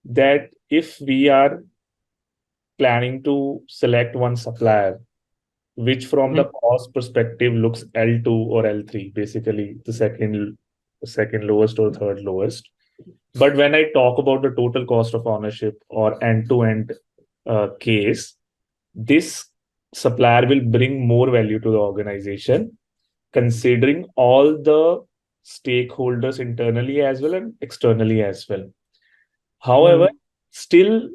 that if we are planning to select one supplier, which from the Mhm. cost perspective looks L2 or L3, basically the second lowest or third lowest. But when I talk about the total cost of ownership or end-to-end case, this supplier will bring more value to the organization, considering all the stakeholders internally as well and externally as well. However, Mhm. still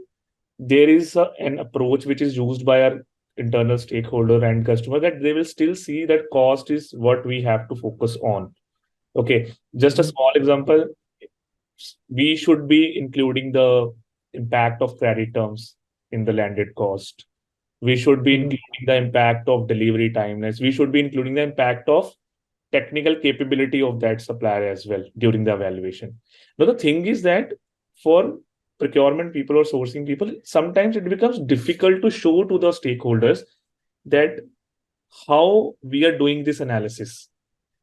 there is an approach which is used by our internal stakeholder and customer, that they will still see that cost is what we have to focus on. Okay, just a Mhm. small example, we should be including the impact of credit terms in the landed cost. We should be Mhm. including the impact of delivery timelines. We should be including the impact of technical capability of that supplier as well during the evaluation. Now, the thing is that for procurement people or sourcing people, sometimes it becomes difficult to show to the stakeholders that how we are doing this analysis.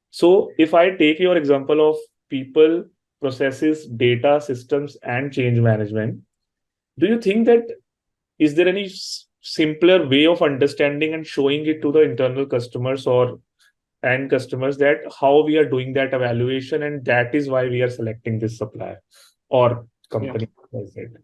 So, if I take your example of people, processes, data, systems, and change management, do you think that is there any simpler way of understanding and showing it to the internal customers or end customers that how we are doing that evaluation and that is why we are selecting this supplier or Yeah. company? As I said.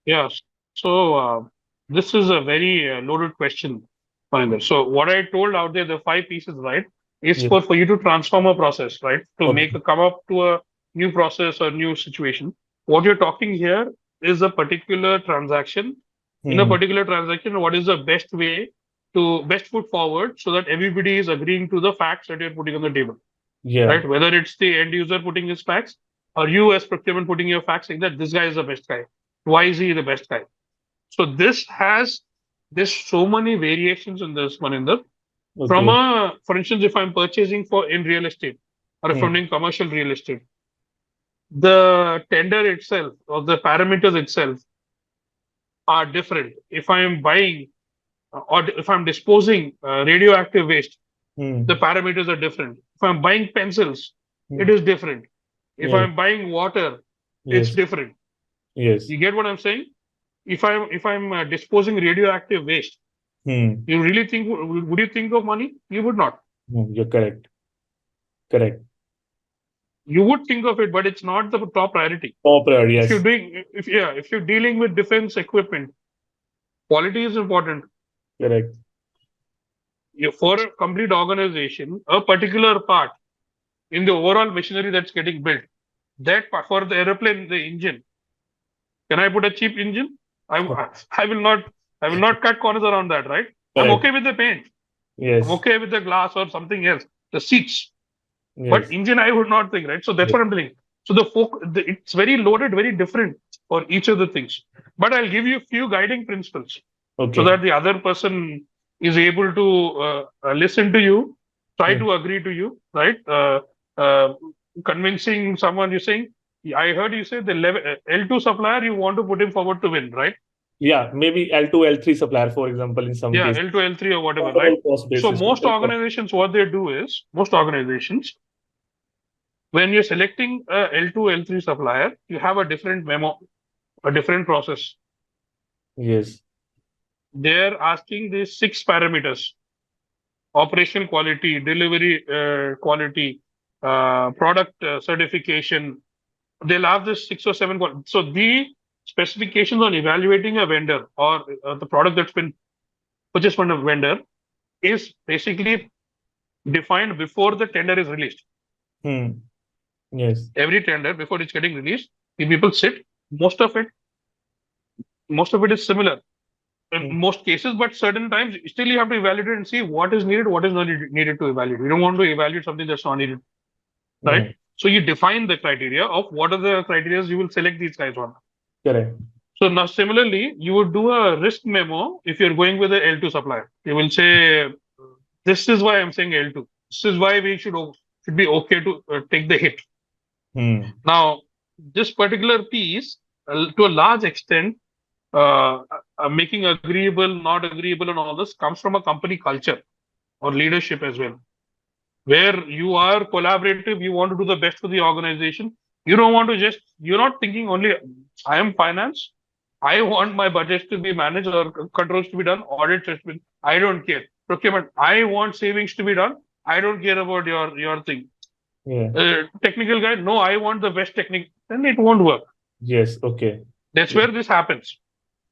Yeah. So this is a very loaded question, Maninder. So what I told out there, the five pieces, right, is Yeah. for you to transform a process, right, to Okay. come up to a new process or new situation. What you're talking here is a particular transaction. In a Hmm. particular transaction, what is the best way to best foot forward so that everybody is agreeing to the facts that you're putting on the table, Yeah. right? Whether it's the end user putting his facts or you as procurement putting your facts saying that this guy is the best guy. Why is he the best guy? So there's so many variations in this, Maninder. Okay. For instance, if I'm purchasing for in real estate, or if I'm doing commercial real estate, the tender itself or the parameters itself are different. If I'm buying or if I'm disposing radioactive waste, the Hmm. parameters are different. If I'm buying pencils, it Hmm. is different. If Yes. I'm buying water, it's Yes. different. Yes. You get what I'm saying? If I'm disposing radioactive waste, Hmm. you really think would you think of money? You would not. Hmm. You're correct. Correct. You would think of it, but it's not the top priority. Top priority. If you're Yes. doing if you're dealing with defense equipment, quality is important. Correct. For a complete organization, a particular part in the overall machinery that's getting built, that part for the aeroplane, the engine, can I put a cheap engine? I will not cut corners around that, right? I'm Correct. okay with the paint. I'm Yes. okay with the glass or something else, the seats. But Yes. engine, I would not think, right? So that's Yes. what I'm telling. So it's very loaded, very different for each of the things. But I'll give you a few guiding principles so Okay. that the other person is able to listen to you, try Yeah. to agree to you, right? Uh, Convincing someone, you're saying, I heard you say the L2 supplier, you want to put him forward to win, right? Yeah. Maybe L2, L3 supplier, for example, in some Yeah, cases. L2, L3 or whatever, right? Affordable cost So basis. most organizations, what they do is, most organizations, when you're selecting a L2, L3 supplier, you have a different memo, a different process. Yes. They're asking these six parameters: operational quality, delivery quality, product certification. They'll have this six or seven. So the specifications on evaluating a vendor or the product that's been purchased from a vendor is basically defined before the tender is released. Hmm. Yes. Every tender before it's getting released, the people sit. Most of it, most of it is similar in Hmm. most cases, but certain times still you have to evaluate and see what is needed, what is not needed to evaluate. You don't want to evaluate something that's not needed, right? Hmm. So you define the criteria of what are the criteria you will select these guys on. Correct. So now similarly, you would do a risk memo if you're going with a L2 supplier. You will say, this is why I'm saying L2. This is why we should be okay to take the hit. Hmm. Now, this particular piece, to a large extent, uh, making agreeable, not agreeable, and all this comes from a company culture or leadership as well, where you are collaborative, you want to do the best for the organization. You don't want to just, you're not thinking only, I am finance, I want my budgets to be managed or controls to be done, audit has been, I don't care. Procurement, I want savings to be done. I don't care about your thing. Yeah. Technical guy, no, I want the best technique. Then it won't work. Yes. Okay. That's Yeah. where this happens,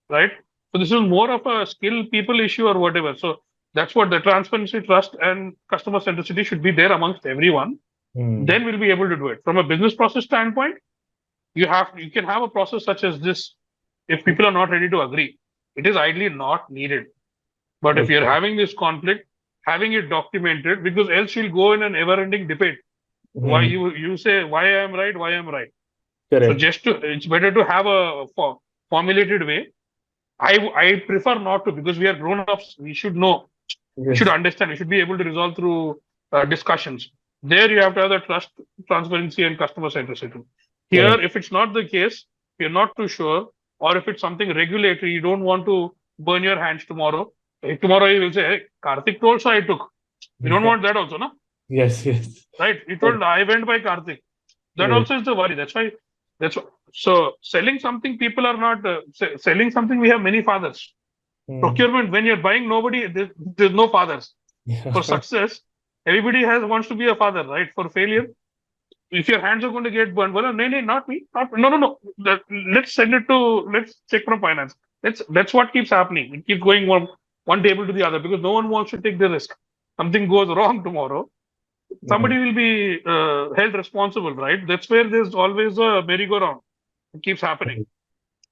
right? So this is more of a skill people issue or whatever. So that's what the transparency, trust, and customer centricity should be there amongst everyone. Hmm. Then we'll be able to do it. From a business process standpoint, you can have a process such as this. If people are not ready to agree, it is ideally not needed. But if you're Okay. having this conflict, having it documented, because else you'll go in an ever-ending debate. Why Hmm. you say why I am right, why I am right. So Correct. just to, it's better to have a formulated way. I prefer not to, because we are grown ups. We should know. We should Yes. understand. We should be able to resolve through discussions. There you have to have the trust, transparency, and customer centricity. Here, Correct. if it's not the case, you're not too sure, or if it's something regulatory, you don't want to burn your hands tomorrow. Tomorrow you will say, "Hey, Karthik told, so I took." We don't want that also, no? Yes. Yes. Right? He told, Correct. I went by Karthik. That Yes. also is the worry. That's why. So selling something, people are not selling something. We have many fathers. Hmm. Procurement, when you're buying, there's no fathers. For Yeah. success, everybody wants to be a father, right? For failure, if your hands are going to get burned, well, no, no, not me, no, no, no. Let's send it to, let's check from finance. That's what keeps happening. It keeps going one table to the other because no one wants to take the risk. Something goes wrong tomorrow, Hmm. somebody will be held responsible, right? That's where there's always a merry-go-round. It keeps happening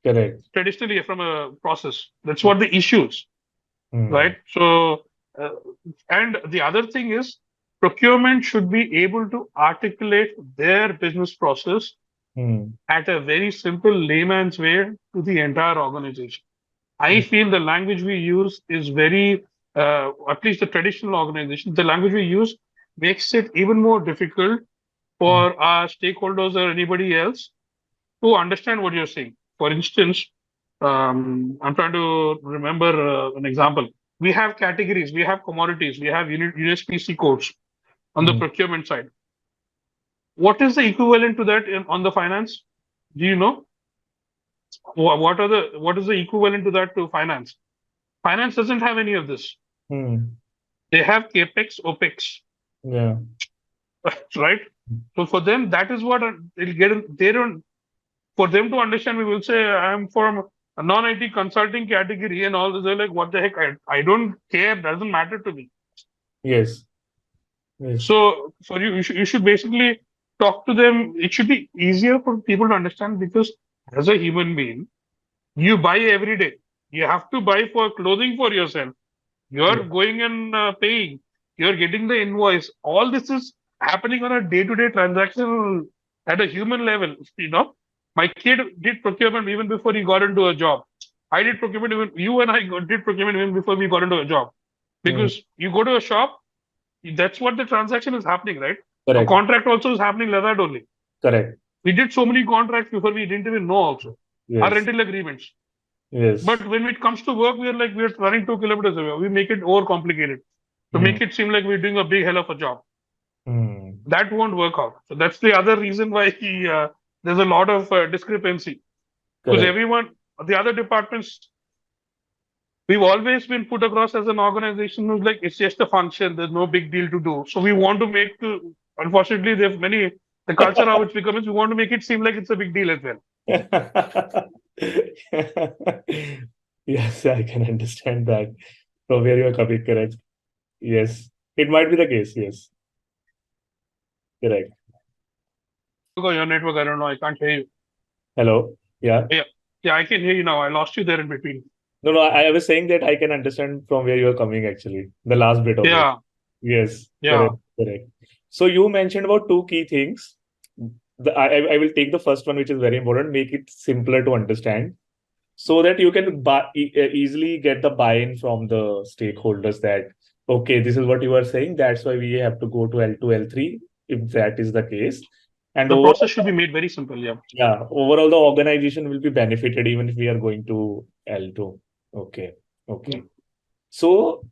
Correct. traditionally from a process. That's what the issues, Hmm. right? So, uh, and the other thing is, procurement should be able to articulate their business process Hmm. at a very simple layman's way to the entire organization. I feel the language we use is very, at least the traditional organization, the language we use makes it even more difficult for our stakeholders or anybody else to understand what you're saying. For instance, I'm trying to remember an example. We have categories, we have commodities, we have USPC codes on the Mm. procurement side. What is the equivalent to that on the finance? Do you know? What is the equivalent to that to finance? Finance doesn't have any of this. Mm. They have capex, opex, Yeah. right? So for them, that is what they'll get. They don't. For them to understand, we will say, "I'm from a non-IT consulting category," and all this. They're like, "What the heck? I don't care. Doesn't matter to me." Yes. Yes. So for you, you should basically talk to them. It should be easier for people to understand because as a human being, you buy every day. You have to buy for clothing for yourself. You're Yeah. going and paying. You're getting the invoice. All this is happening on a day-to-day transaction at a human level. My kid did procurement even before he got into a job. I did procurement even you and I did procurement even before we got into a job. Mm. Because you go to a shop, that's what the transaction is happening, right? A Correct. contract also is happening like that only. Correct. We did so many contracts before we didn't even know also. Our Yes. rental agreements. Yes. But when it comes to work, we're running 2 kilometers away. We make it over complicated to Mm. make it seem like we're doing a big hell of a job. Mm. That won't work out. So that's the other reason why there's a lot of discrepancy because Correct. the other departments, we've always been put across as an organization who's like it's just a function. There's no big deal to do. So we want to make. Unfortunately, there's many the culture how it's become is we want to make it seem like it's a big deal as well. Yes, I can understand that from where you are coming. Correct. Yes, it might be the case. Yes, correct. Because your network, I don't know. I can't hear you. Hello. Yeah. Yeah, yeah, I can hear you now. I lost you there in between. No, no, I was saying that I can understand from where you are coming actually, the last bit of it. Yeah, Yes, yeah. correct, correct. So you mentioned about two key things. I will take the first one, which is very important, make it simpler to understand so that you can easily get the buy-in from the stakeholders that, okay, this is what you are saying. That's why we have to go to L2, L3, if that is the case. And The process overall, should be made very simple. Yeah. yeah, overall, the organization will be benefited even if we are going to L2. Okay, Yeah. okay. So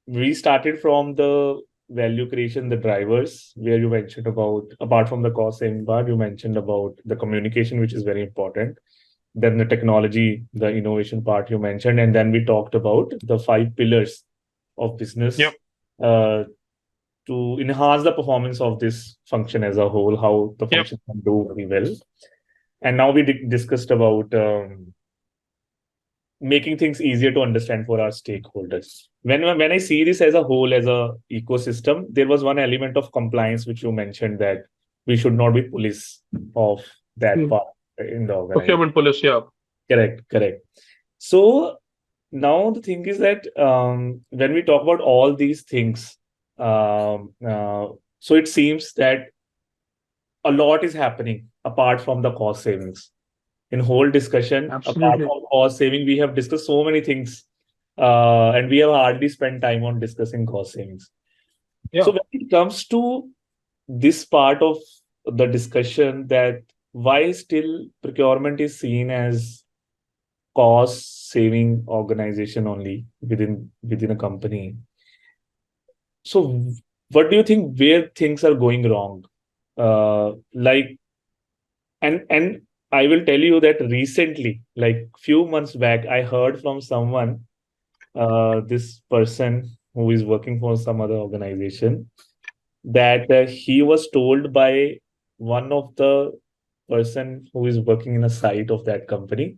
we started from the value creation, the drivers, where you mentioned about, apart from the cost saving part, you mentioned about the communication, which is very important. Then the technology, the innovation part you mentioned, and then we talked about the five pillars of business Yep. uh, to enhance the performance of this function as a whole, how the Yep. function can do very well. And now we discussed about making things easier to understand for our stakeholders. When I see this as a whole, as a ecosystem, there was one element of compliance which you mentioned that we should not be police of that Mm. part in the organization. Procurement policy. Yeah. Correct, correct. So now the thing is that when we talk about all these things, so it seems that a lot is happening apart from the cost savings. In whole discussion, apart Absolutely. from cost saving, we have discussed so many things, and we have hardly spent time on discussing cost savings. So Yeah. when it comes to this part of the discussion, that why still procurement is seen as cost saving organization only within a company. So what do you think where things are going wrong? Like and I will tell you that recently, like few months back, I heard from someone, this person who is working for some other organization, that he was told by one of the person who is working in a site of that company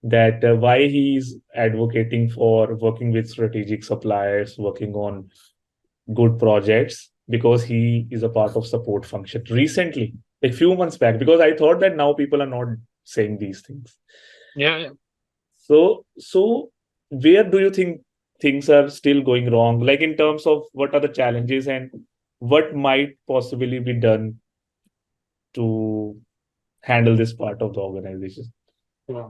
that why he is advocating for working with strategic suppliers, working on good projects, because he is a part of support function recently, a few months back, because I thought that now people are not saying these things. Yeah. Yeah. So where do you think things are still going wrong, like in terms of what are the challenges and what might possibly be done to handle this part of the organization? Yeah.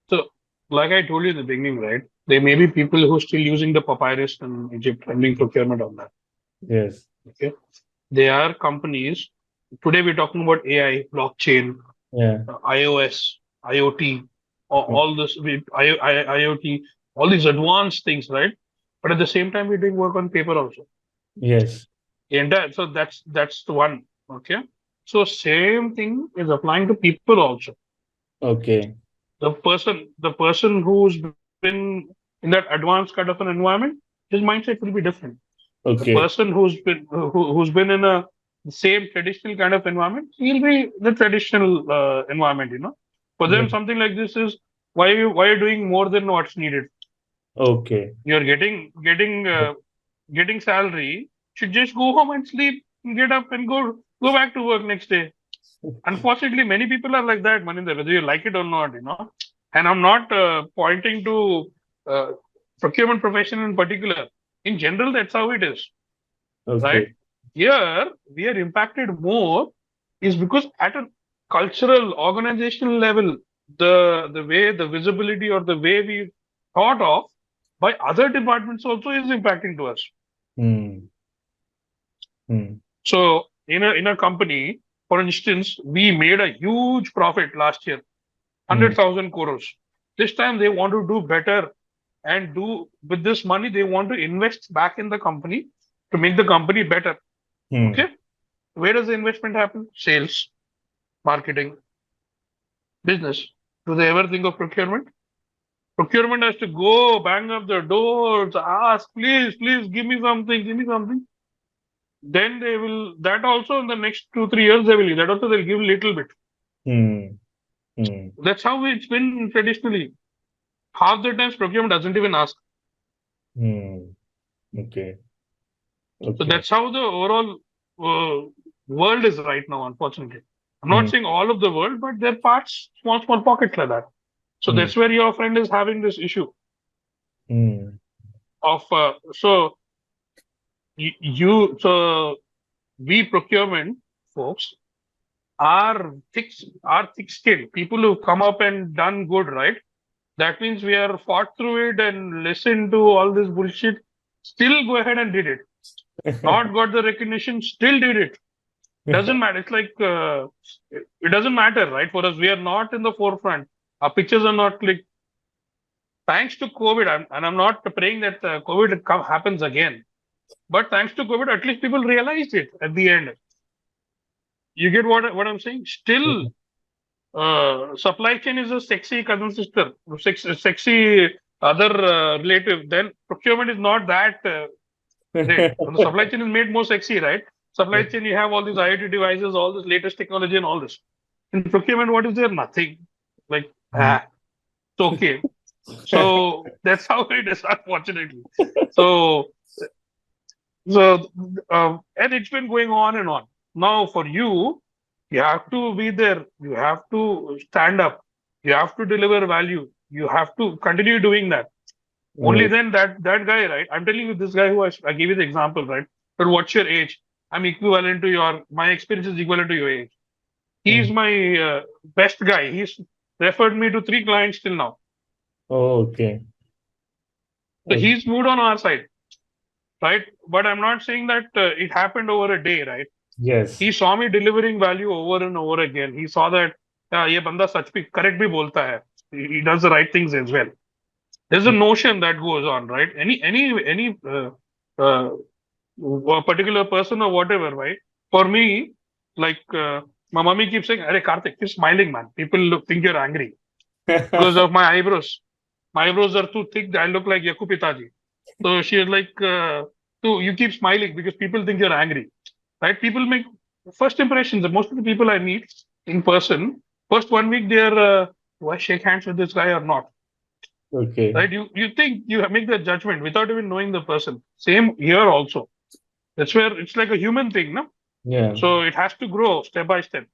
So, like I told you in the beginning, right? There may be people who are still using the papyrus in Egypt and doing procurement on that. Yes. Okay. There are companies. Today we're talking about AI, blockchain, Yeah. iOS, IoT, Mm. all this, IoT, all these advanced things, right? But at the same time, we're doing work on paper also. Yes. So that's the one. Okay. So same thing is applying to people also. Okay. The person who's been in that advanced kind of an environment, his mindset will be different. The Okay. person who's been in a the same traditional kind of environment, he'll be the traditional environment. For Yeah. them, something like this is why you're doing more than what's needed. Okay. You're getting salary. Should just go home and sleep, get up and go back to work next day. Unfortunately, many people are like that, Maninder, whether you like it or not. And I'm not pointing to uh, procurement profession in particular. In general, that's how it is, right? Okay. Here, we are impacted more is because at a cultural, organizational level, the way, the visibility or the way we thought of by other departments also is impacting to us. Hmm. Hmm. So in a company, for instance, we made a huge profit last year, Hmm. 100,000 crores. This time they want to do better and do with this money, they want to invest back in the company to make the company better. Hmm. Okay. Where does the investment happen? Sales, marketing, business. Do they ever think of procurement? Procurement has to go bang up the doors, ask, please, please give me something, give me something. Then they will, that also in the next 2, 3 years, they will, that also they'll give little bit. Hmm. Hmm. That's how it's been traditionally. Half the times procurement doesn't even ask. Hmm. Okay. So Okay. that's how the overall world is right now, unfortunately. I'm not Hmm. saying all of the world, but there are parts, small, small pockets like that. So Hmm. that's where your friend is having this issue Hmm. of, so we procurement folks are thick skinned. People who've come up and done good, right? That means we are fought through it and listened to all this bullshit, still go ahead and did it. Not got the recognition, still did it. Doesn't matter. It's like it doesn't matter, right? For us, we are not in the forefront. Our pictures are not clicked. Thanks to COVID, and I'm not praying that COVID happens again. But thanks to COVID, at least people realized it at the end. You get what I'm saying? Still, supply chain is a sexy cousin sister, sexy other relative. Then procurement is not that great. The supply chain is made more sexy, right? Supply chain, you have all these IoT devices, all this latest technology, and all this. In procurement, what is there? Nothing. Like, it's okay. So that's how it is, unfortunately. So, and it's been going on and on. Now, for you, you have to be there. You have to stand up. You have to deliver value. You have to continue doing that. Only Yes. then that guy, right? I'm telling you, this guy who I gave you the example, right? But what's your age? I'm equivalent to my experience is equivalent to your age. Hmm. He's my best guy. He's referred me to 3 clients till now. Oh, okay. So Okay. he's moved on our side, right? But I'm not saying that it happened over a day, right? Yes. He saw me delivering value over and over again. He saw that ये बंदा सच भी correct भी बोलता है. He does the right things as well. There's a notion that goes on, right? Any uh, a particular person or whatever, right? For me, like my mommy keeps saying, "Arey Karthik, keep smiling, man. People think you're angry because of my eyebrows. My eyebrows are too thick. I look like Yaku Pitaji." So she is like, you keep smiling because people think you're angry, right? People make first impressions. Most of the people I meet in person, first 1 week, they're, do I shake hands with this guy or not? Okay. Right? You think you make the judgment without even knowing the person. Same here also. That's where it's like a human thing, no? Yeah. So it has to grow step by step.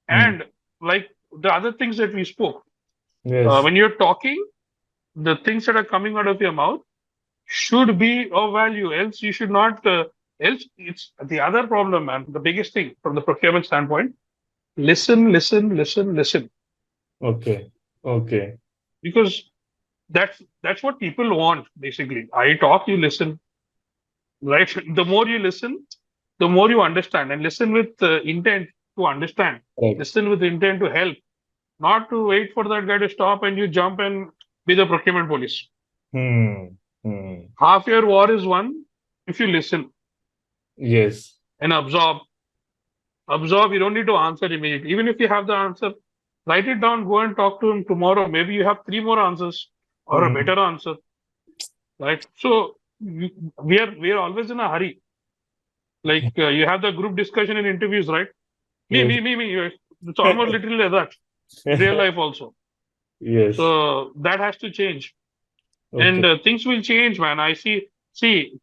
Hmm. And like the other things that we spoke, Yes. when you're talking, the things that are coming out of your mouth should be of value. Else you should not. Else it's the other problem, man. The biggest thing from the procurement standpoint: listen, listen, listen, listen. Okay. Okay. Because that's what people want. Basically, I talk, you listen. Right? The more you listen, the more you understand, and listen with intent. to understand. Right. Listen with intent to help, not to wait for that guy to stop and you jump and be the procurement police. Hmm. Hmm. Half your war is won if you listen Yes. and absorb. Absorb, you don't need to answer immediately. Even if you have the answer, write it down, go and talk to him tomorrow. Maybe you have three more answers or a Hmm. better answer, right? So we are always in a hurry. Like you have the group discussion in interviews, right? Me, Yes. me, me, me. It's almost literally like that in real life also. Yes. So that has to change, and Okay. things will change, man. I see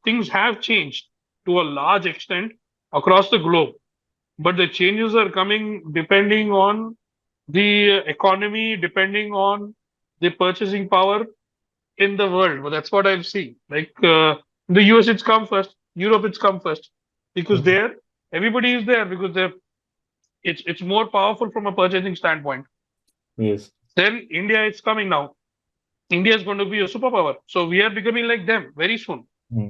things have changed to a large extent across the globe, but the changes are coming depending on the economy, depending on the purchasing power in the world. But that's what I've seen. Like in the US, it's come first. Europe, it's come first because Hmm. there everybody is there because it's more powerful from a purchasing standpoint. Yes. Then India is coming now. India is going to be a superpower. So we are becoming like them very soon. Hmm.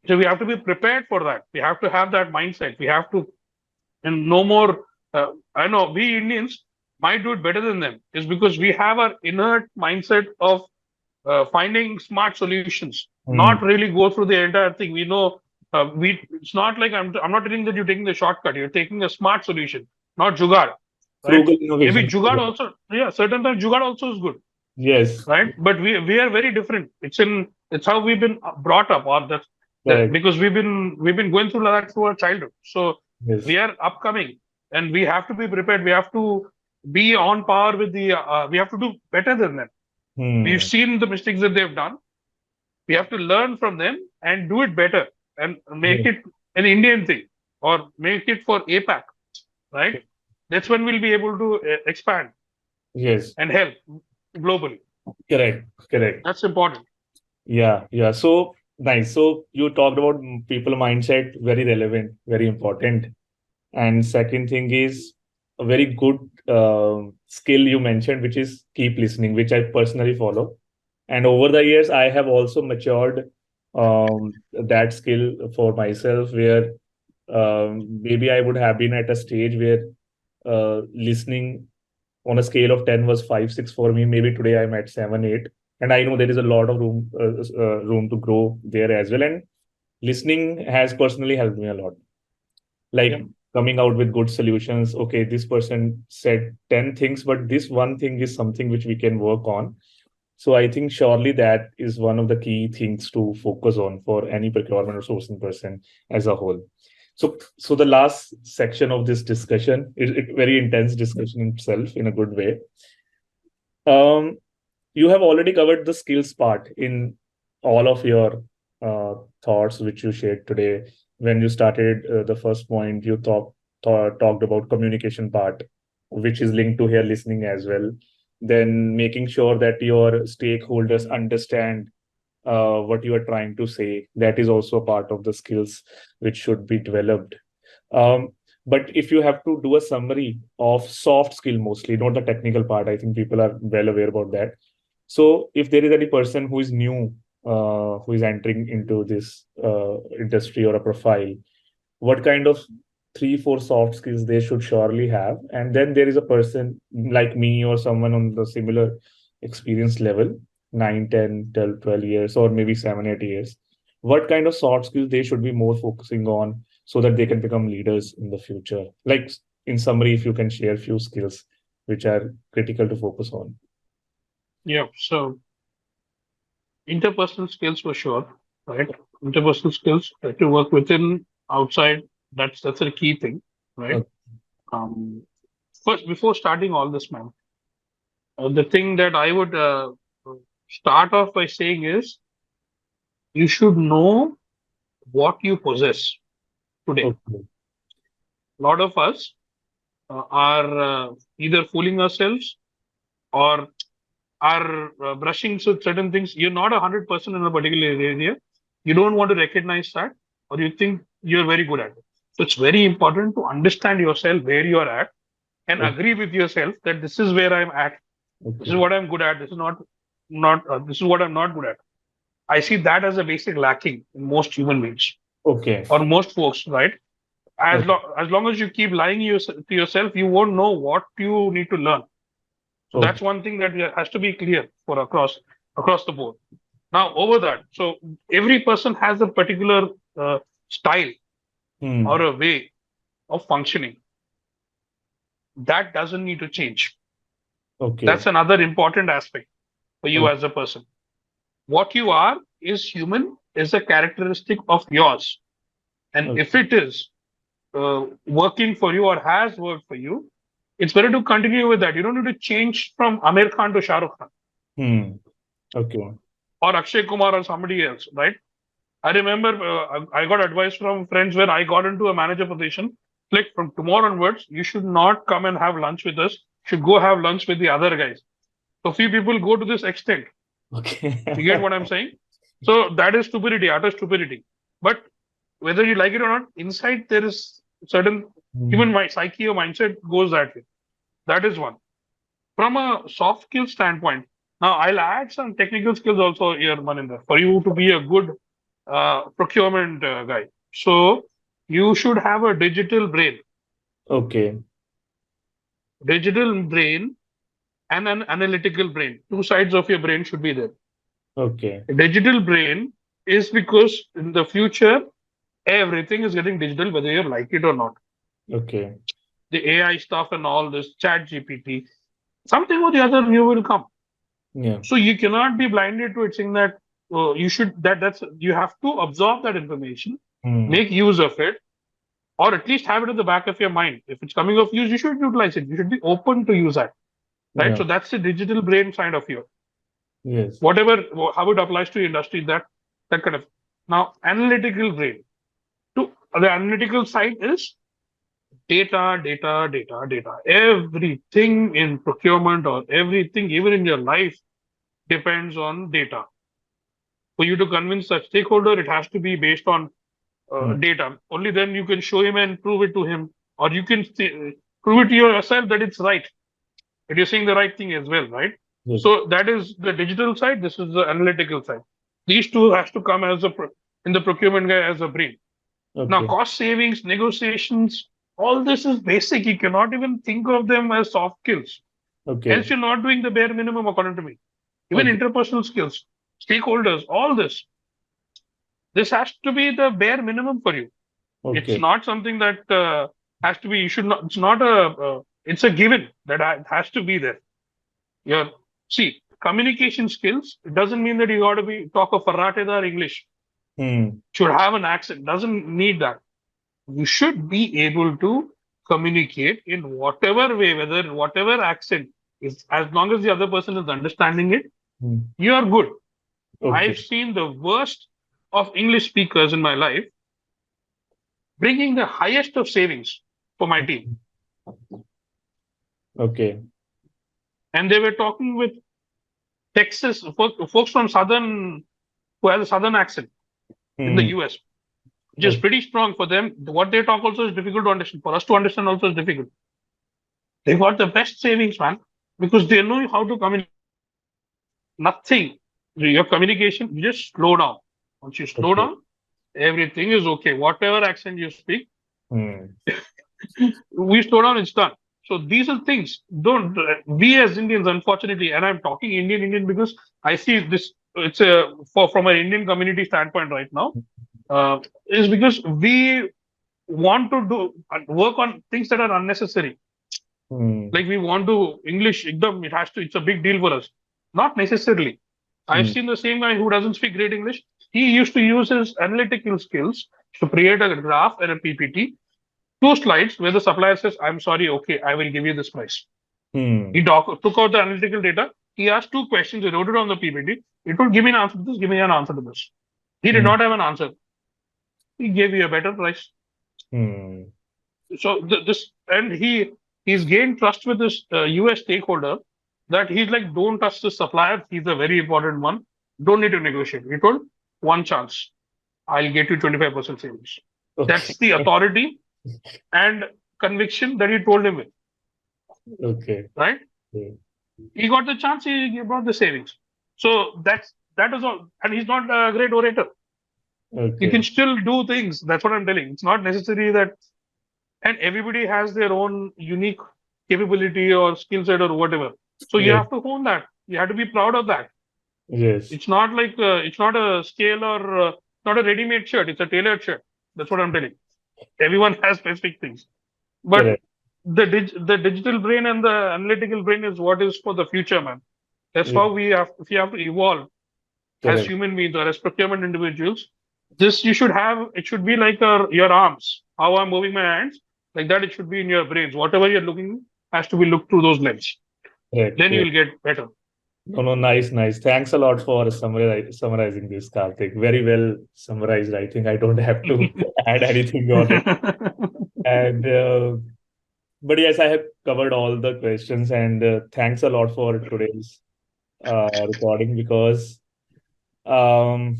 So we have to be prepared for that. We have to have that mindset. We have to, and no more. I know we Indians might do it better than them, is because we have our inert mindset of finding smart solutions, Hmm. not really go through the entire thing. We know we. It's not like I'm not telling that you're taking the shortcut. You're taking a smart solution, not jugaad, right? Frugal Maybe innovation. jugaad also. Yeah, certain times jugaad also is good, Yes. right? But we are very different. It's how we've been brought up, or that Correct. because we've been going through that through our childhood. So we Yes. are upcoming, and we have to be prepared. We have to be on par with the. We have to do better than them. We've Hmm. seen the mistakes that they've done. We have to learn from them and do it better and make Yes. it an Indian thing or make it for APAC, right? That's when we'll be able to expand Yes. and help globally. Correct. Correct. That's important. Yeah. Yeah. So nice. So you talked about people mindset, very relevant, very important. And second thing is a very good skill you mentioned, which is keep listening, which I personally follow. And over the years, I have also matured that skill for myself, where maybe I would have been at a stage where listening on a scale of 10 was 5, 6 for me. Maybe today I'm at 7, 8. And I know there is a lot of room to grow there as well. And listening has personally helped me a lot, Yeah. like coming out with good solutions. Okay, this person said 10 things, but this one thing is something which we can work on. So I think surely that is one of the key things to focus on for any procurement or sourcing person as a whole. So the last section of this discussion is a very intense discussion itself in a good way. um you have already covered the skills part in all of your thoughts which you shared today. When you started the first point, you talked about communication part, which is linked to here listening as well. Then making sure that your stakeholders understand what you are trying to say. That is also a part of the skills which should be developed. um, but if you have to do a summary of soft skill, mostly not the technical part, I think people are well aware about that. So if there is any person who is new, who is entering into this industry or a profile, what kind of 3 4 soft skills they should surely have? And then there is a person like me or someone on the similar experience level, 9 10 12 12 years, or maybe 7 8 years, what kind of soft skills they should be more focusing on so that they can become leaders in the future? Like, in summary, if you can share few skills which are critical to focus on. Yeah. So interpersonal skills for sure, right? Interpersonal skills to work within, outside. That's a key thing, right? Okay. Um, First, before starting all this, man, the thing that I would start off by saying is you should know what you possess today. Okay. A lot of us are either fooling ourselves or are brushing with certain things. You're not 100% in a particular area. You don't want to recognize that, or you think you're very good at it. So it's very important to understand yourself, where you are at, and Okay. agree with yourself that this is where I'm at. This is Okay. what I'm good at. This is not. This is what I'm not good at. I see that as a basic lacking in most human beings Okay. or most folks, right? Okay. As long as you keep lying to yourself, you won't know what you need to learn. So that's Okay. one thing that has to be clear for across the board. Now, over that, so every person has a particular uh, style or Hmm. a way of functioning. That doesn't need to change. Okay. That's another important aspect for you Okay. as a person. What you are is human, is a characteristic of yours. And if Okay. it is working for you or has worked for you, it's better to continue with that. You don't need to change from Amir Khan to Shah Rukh Khan Hmm. Okay. or Akshay Kumar or somebody else, right? I remember I got advice from friends where I got into a manager position. Like from tomorrow onwards, you should not come and have lunch with us. You should go have lunch with the other guys. So few people go to this extent. Okay. You get what I'm saying? So that is stupidity, utter stupidity. But whether you like it or not, inside there is certain human Hmm. psyche or mindset goes that way. That is one. From a soft skill standpoint, now I'll add some technical skills also here, Maninder, for you to be a good procurement guy. So you should have a Okay. digital brain and an analytical brain. Two sides of your brain should be there. Okay. A digital brain is because in the future, everything is getting digital, whether you like it or not. Okay. The AI stuff and all this, chat GPT, something or the other new will come. Yeah. So you cannot be blinded to it, saying that you should that's you have to absorb that information, Hmm. make use of it, or at least have it in the back of your mind. If it's coming of use, you should utilize it. You should be open to use that, right? Yeah. So that's the digital brain side of you. Yes. Whatever how it applies to industry, that kind of. Now analytical brain. To the analytical side is data. Everything in procurement or everything, even in your life, depends on data. For you to convince a stakeholder, it has to be based on Hmm. data. Only then you can show him and prove it to him, or you can prove it to yourself that it's right, that you're saying the right thing as well, right? Yes. So that is the digital side. This is the analytical side. These two has to come as in the procurement guy as a brain. Now, Okay. cost savings, negotiations, all this is basic. You cannot even think of them as soft skills. Else, Okay. you're not doing the bare minimum, according to me. Even Okay. interpersonal skills, stakeholders, all this. This has to be the bare minimum for you. It's Okay. not something that has to be. You should not. It's not a. It's a given that it has to be there. Your see communication skills. It doesn't mean that you got to be talk of Farratedar English. Hmm. Should have an accent. Doesn't need that. You should be able to communicate in whatever way, whether whatever accent is, as long as the other person is understanding it, Hmm. you are good. I've Okay. seen the worst of English speakers in my life bringing the highest of savings for my team. Okay. And they were talking with Texas folks from Southern who has a Southern accent in the Hmm. US, which is Okay. pretty strong for them. What they talk also is difficult to understand. For us to understand also is difficult. They got the best savings, man, because they know how to communicate. Nothing. Your communication, you just slow down. Once you slow Okay. down, everything is okay. Whatever accent you speak, Hmm. we slow down, it's done. So these are things. Don't we as Indians, unfortunately, and I'm talking Indian because I see this. It's a from an Indian community standpoint right now, is because we want to do work on things that are unnecessary. Hmm. Like we want to English, it has to. It's a big deal for us. Not necessarily. I've Hmm. seen the same guy who doesn't speak great English. He used to use his analytical skills to create a graph and a PPT, two slides where the supplier says, "I'm sorry, okay, I will give you this price." Hmm. Took out the analytical data. He asked two questions. He wrote it on the PPT. It would give me an answer to this. Give me an answer to this. He did Hmm. not have an answer. He gave you a better price. Hmm. So this and he's gained trust with this US stakeholder that he's like, don't touch the supplier. He's a very important one. Don't need to negotiate. He told one chance. I'll get you 25% savings. Okay. That's the authority and conviction that he told him with, Okay. right? Okay. He got the chance. He brought the savings. So that is all. And he's not a great orator. You can Okay. still do things. That's what I'm telling. It's not necessary that. and everybody has their own unique capability or skill set or whatever. So you Yes. have to own that. You have to be proud of that. Yes. It's not like it's not a scale or not a ready-made shirt. It's a tailored shirt. That's what I'm telling. Everyone has specific things, but Correct. the digital brain and the analytical brain is what is for the future, man. That's Yes. how we have. If you have to evolve as Correct. human beings or as procurement individuals, this you should have. It should be like your arms. How I'm moving my hands, like that. It should be in your brains. Whatever you're looking has to be looked through those lens. Correct. Then you Correct. will get better. No, no, nice, nice. Thanks a lot for summarizing this, Karthik. Very well summarized. I think I don't have to add anything on it. And but yes, I have covered all the questions, and thanks a lot for today's recording because um,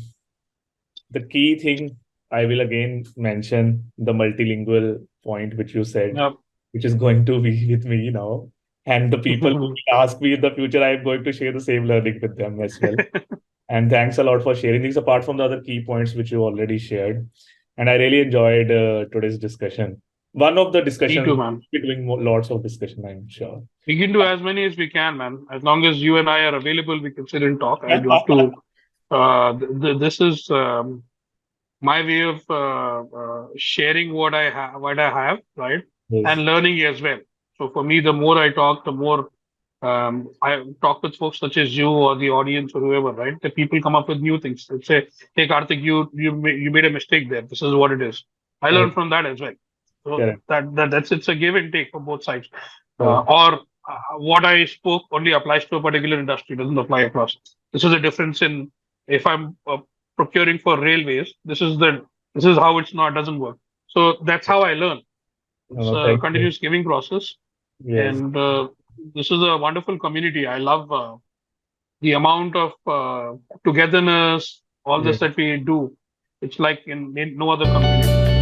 the key thing I will again mention the multilingual point which you said, Yep. which is going to be with me now. And the people who will ask me in the future, I'm going to share the same learning with them as well. And thanks a lot for sharing these apart from the other key points which you already shared. And I really enjoyed today's discussion. One of the Me too, discussion, man. we're doing lots of discussion, I'm sure. We can do as many as we can, man. As long as you and I are available, we can sit and talk. I'd love to. This is my way of sharing what I have, right, Yes, and learning as well. So for me, the more I talk, the more I talk with folks such as you or the audience or whoever, right? The people come up with new things. They say, "Hey, Karthik, you made a mistake there. This is what it is." I learn correct, from that as well. So correct. that's it's a give and take for both sides. Right. Or what I spoke only applies to a particular industry, doesn't apply across. This is a difference in if I'm procuring for railways. This is how it's not doesn't work. So that's how I learn. No, It's no, a thank you. continuous giving process, Yes. and this is a wonderful community. I love the amount of togetherness, all this Yes. that we do. It's like in no other community.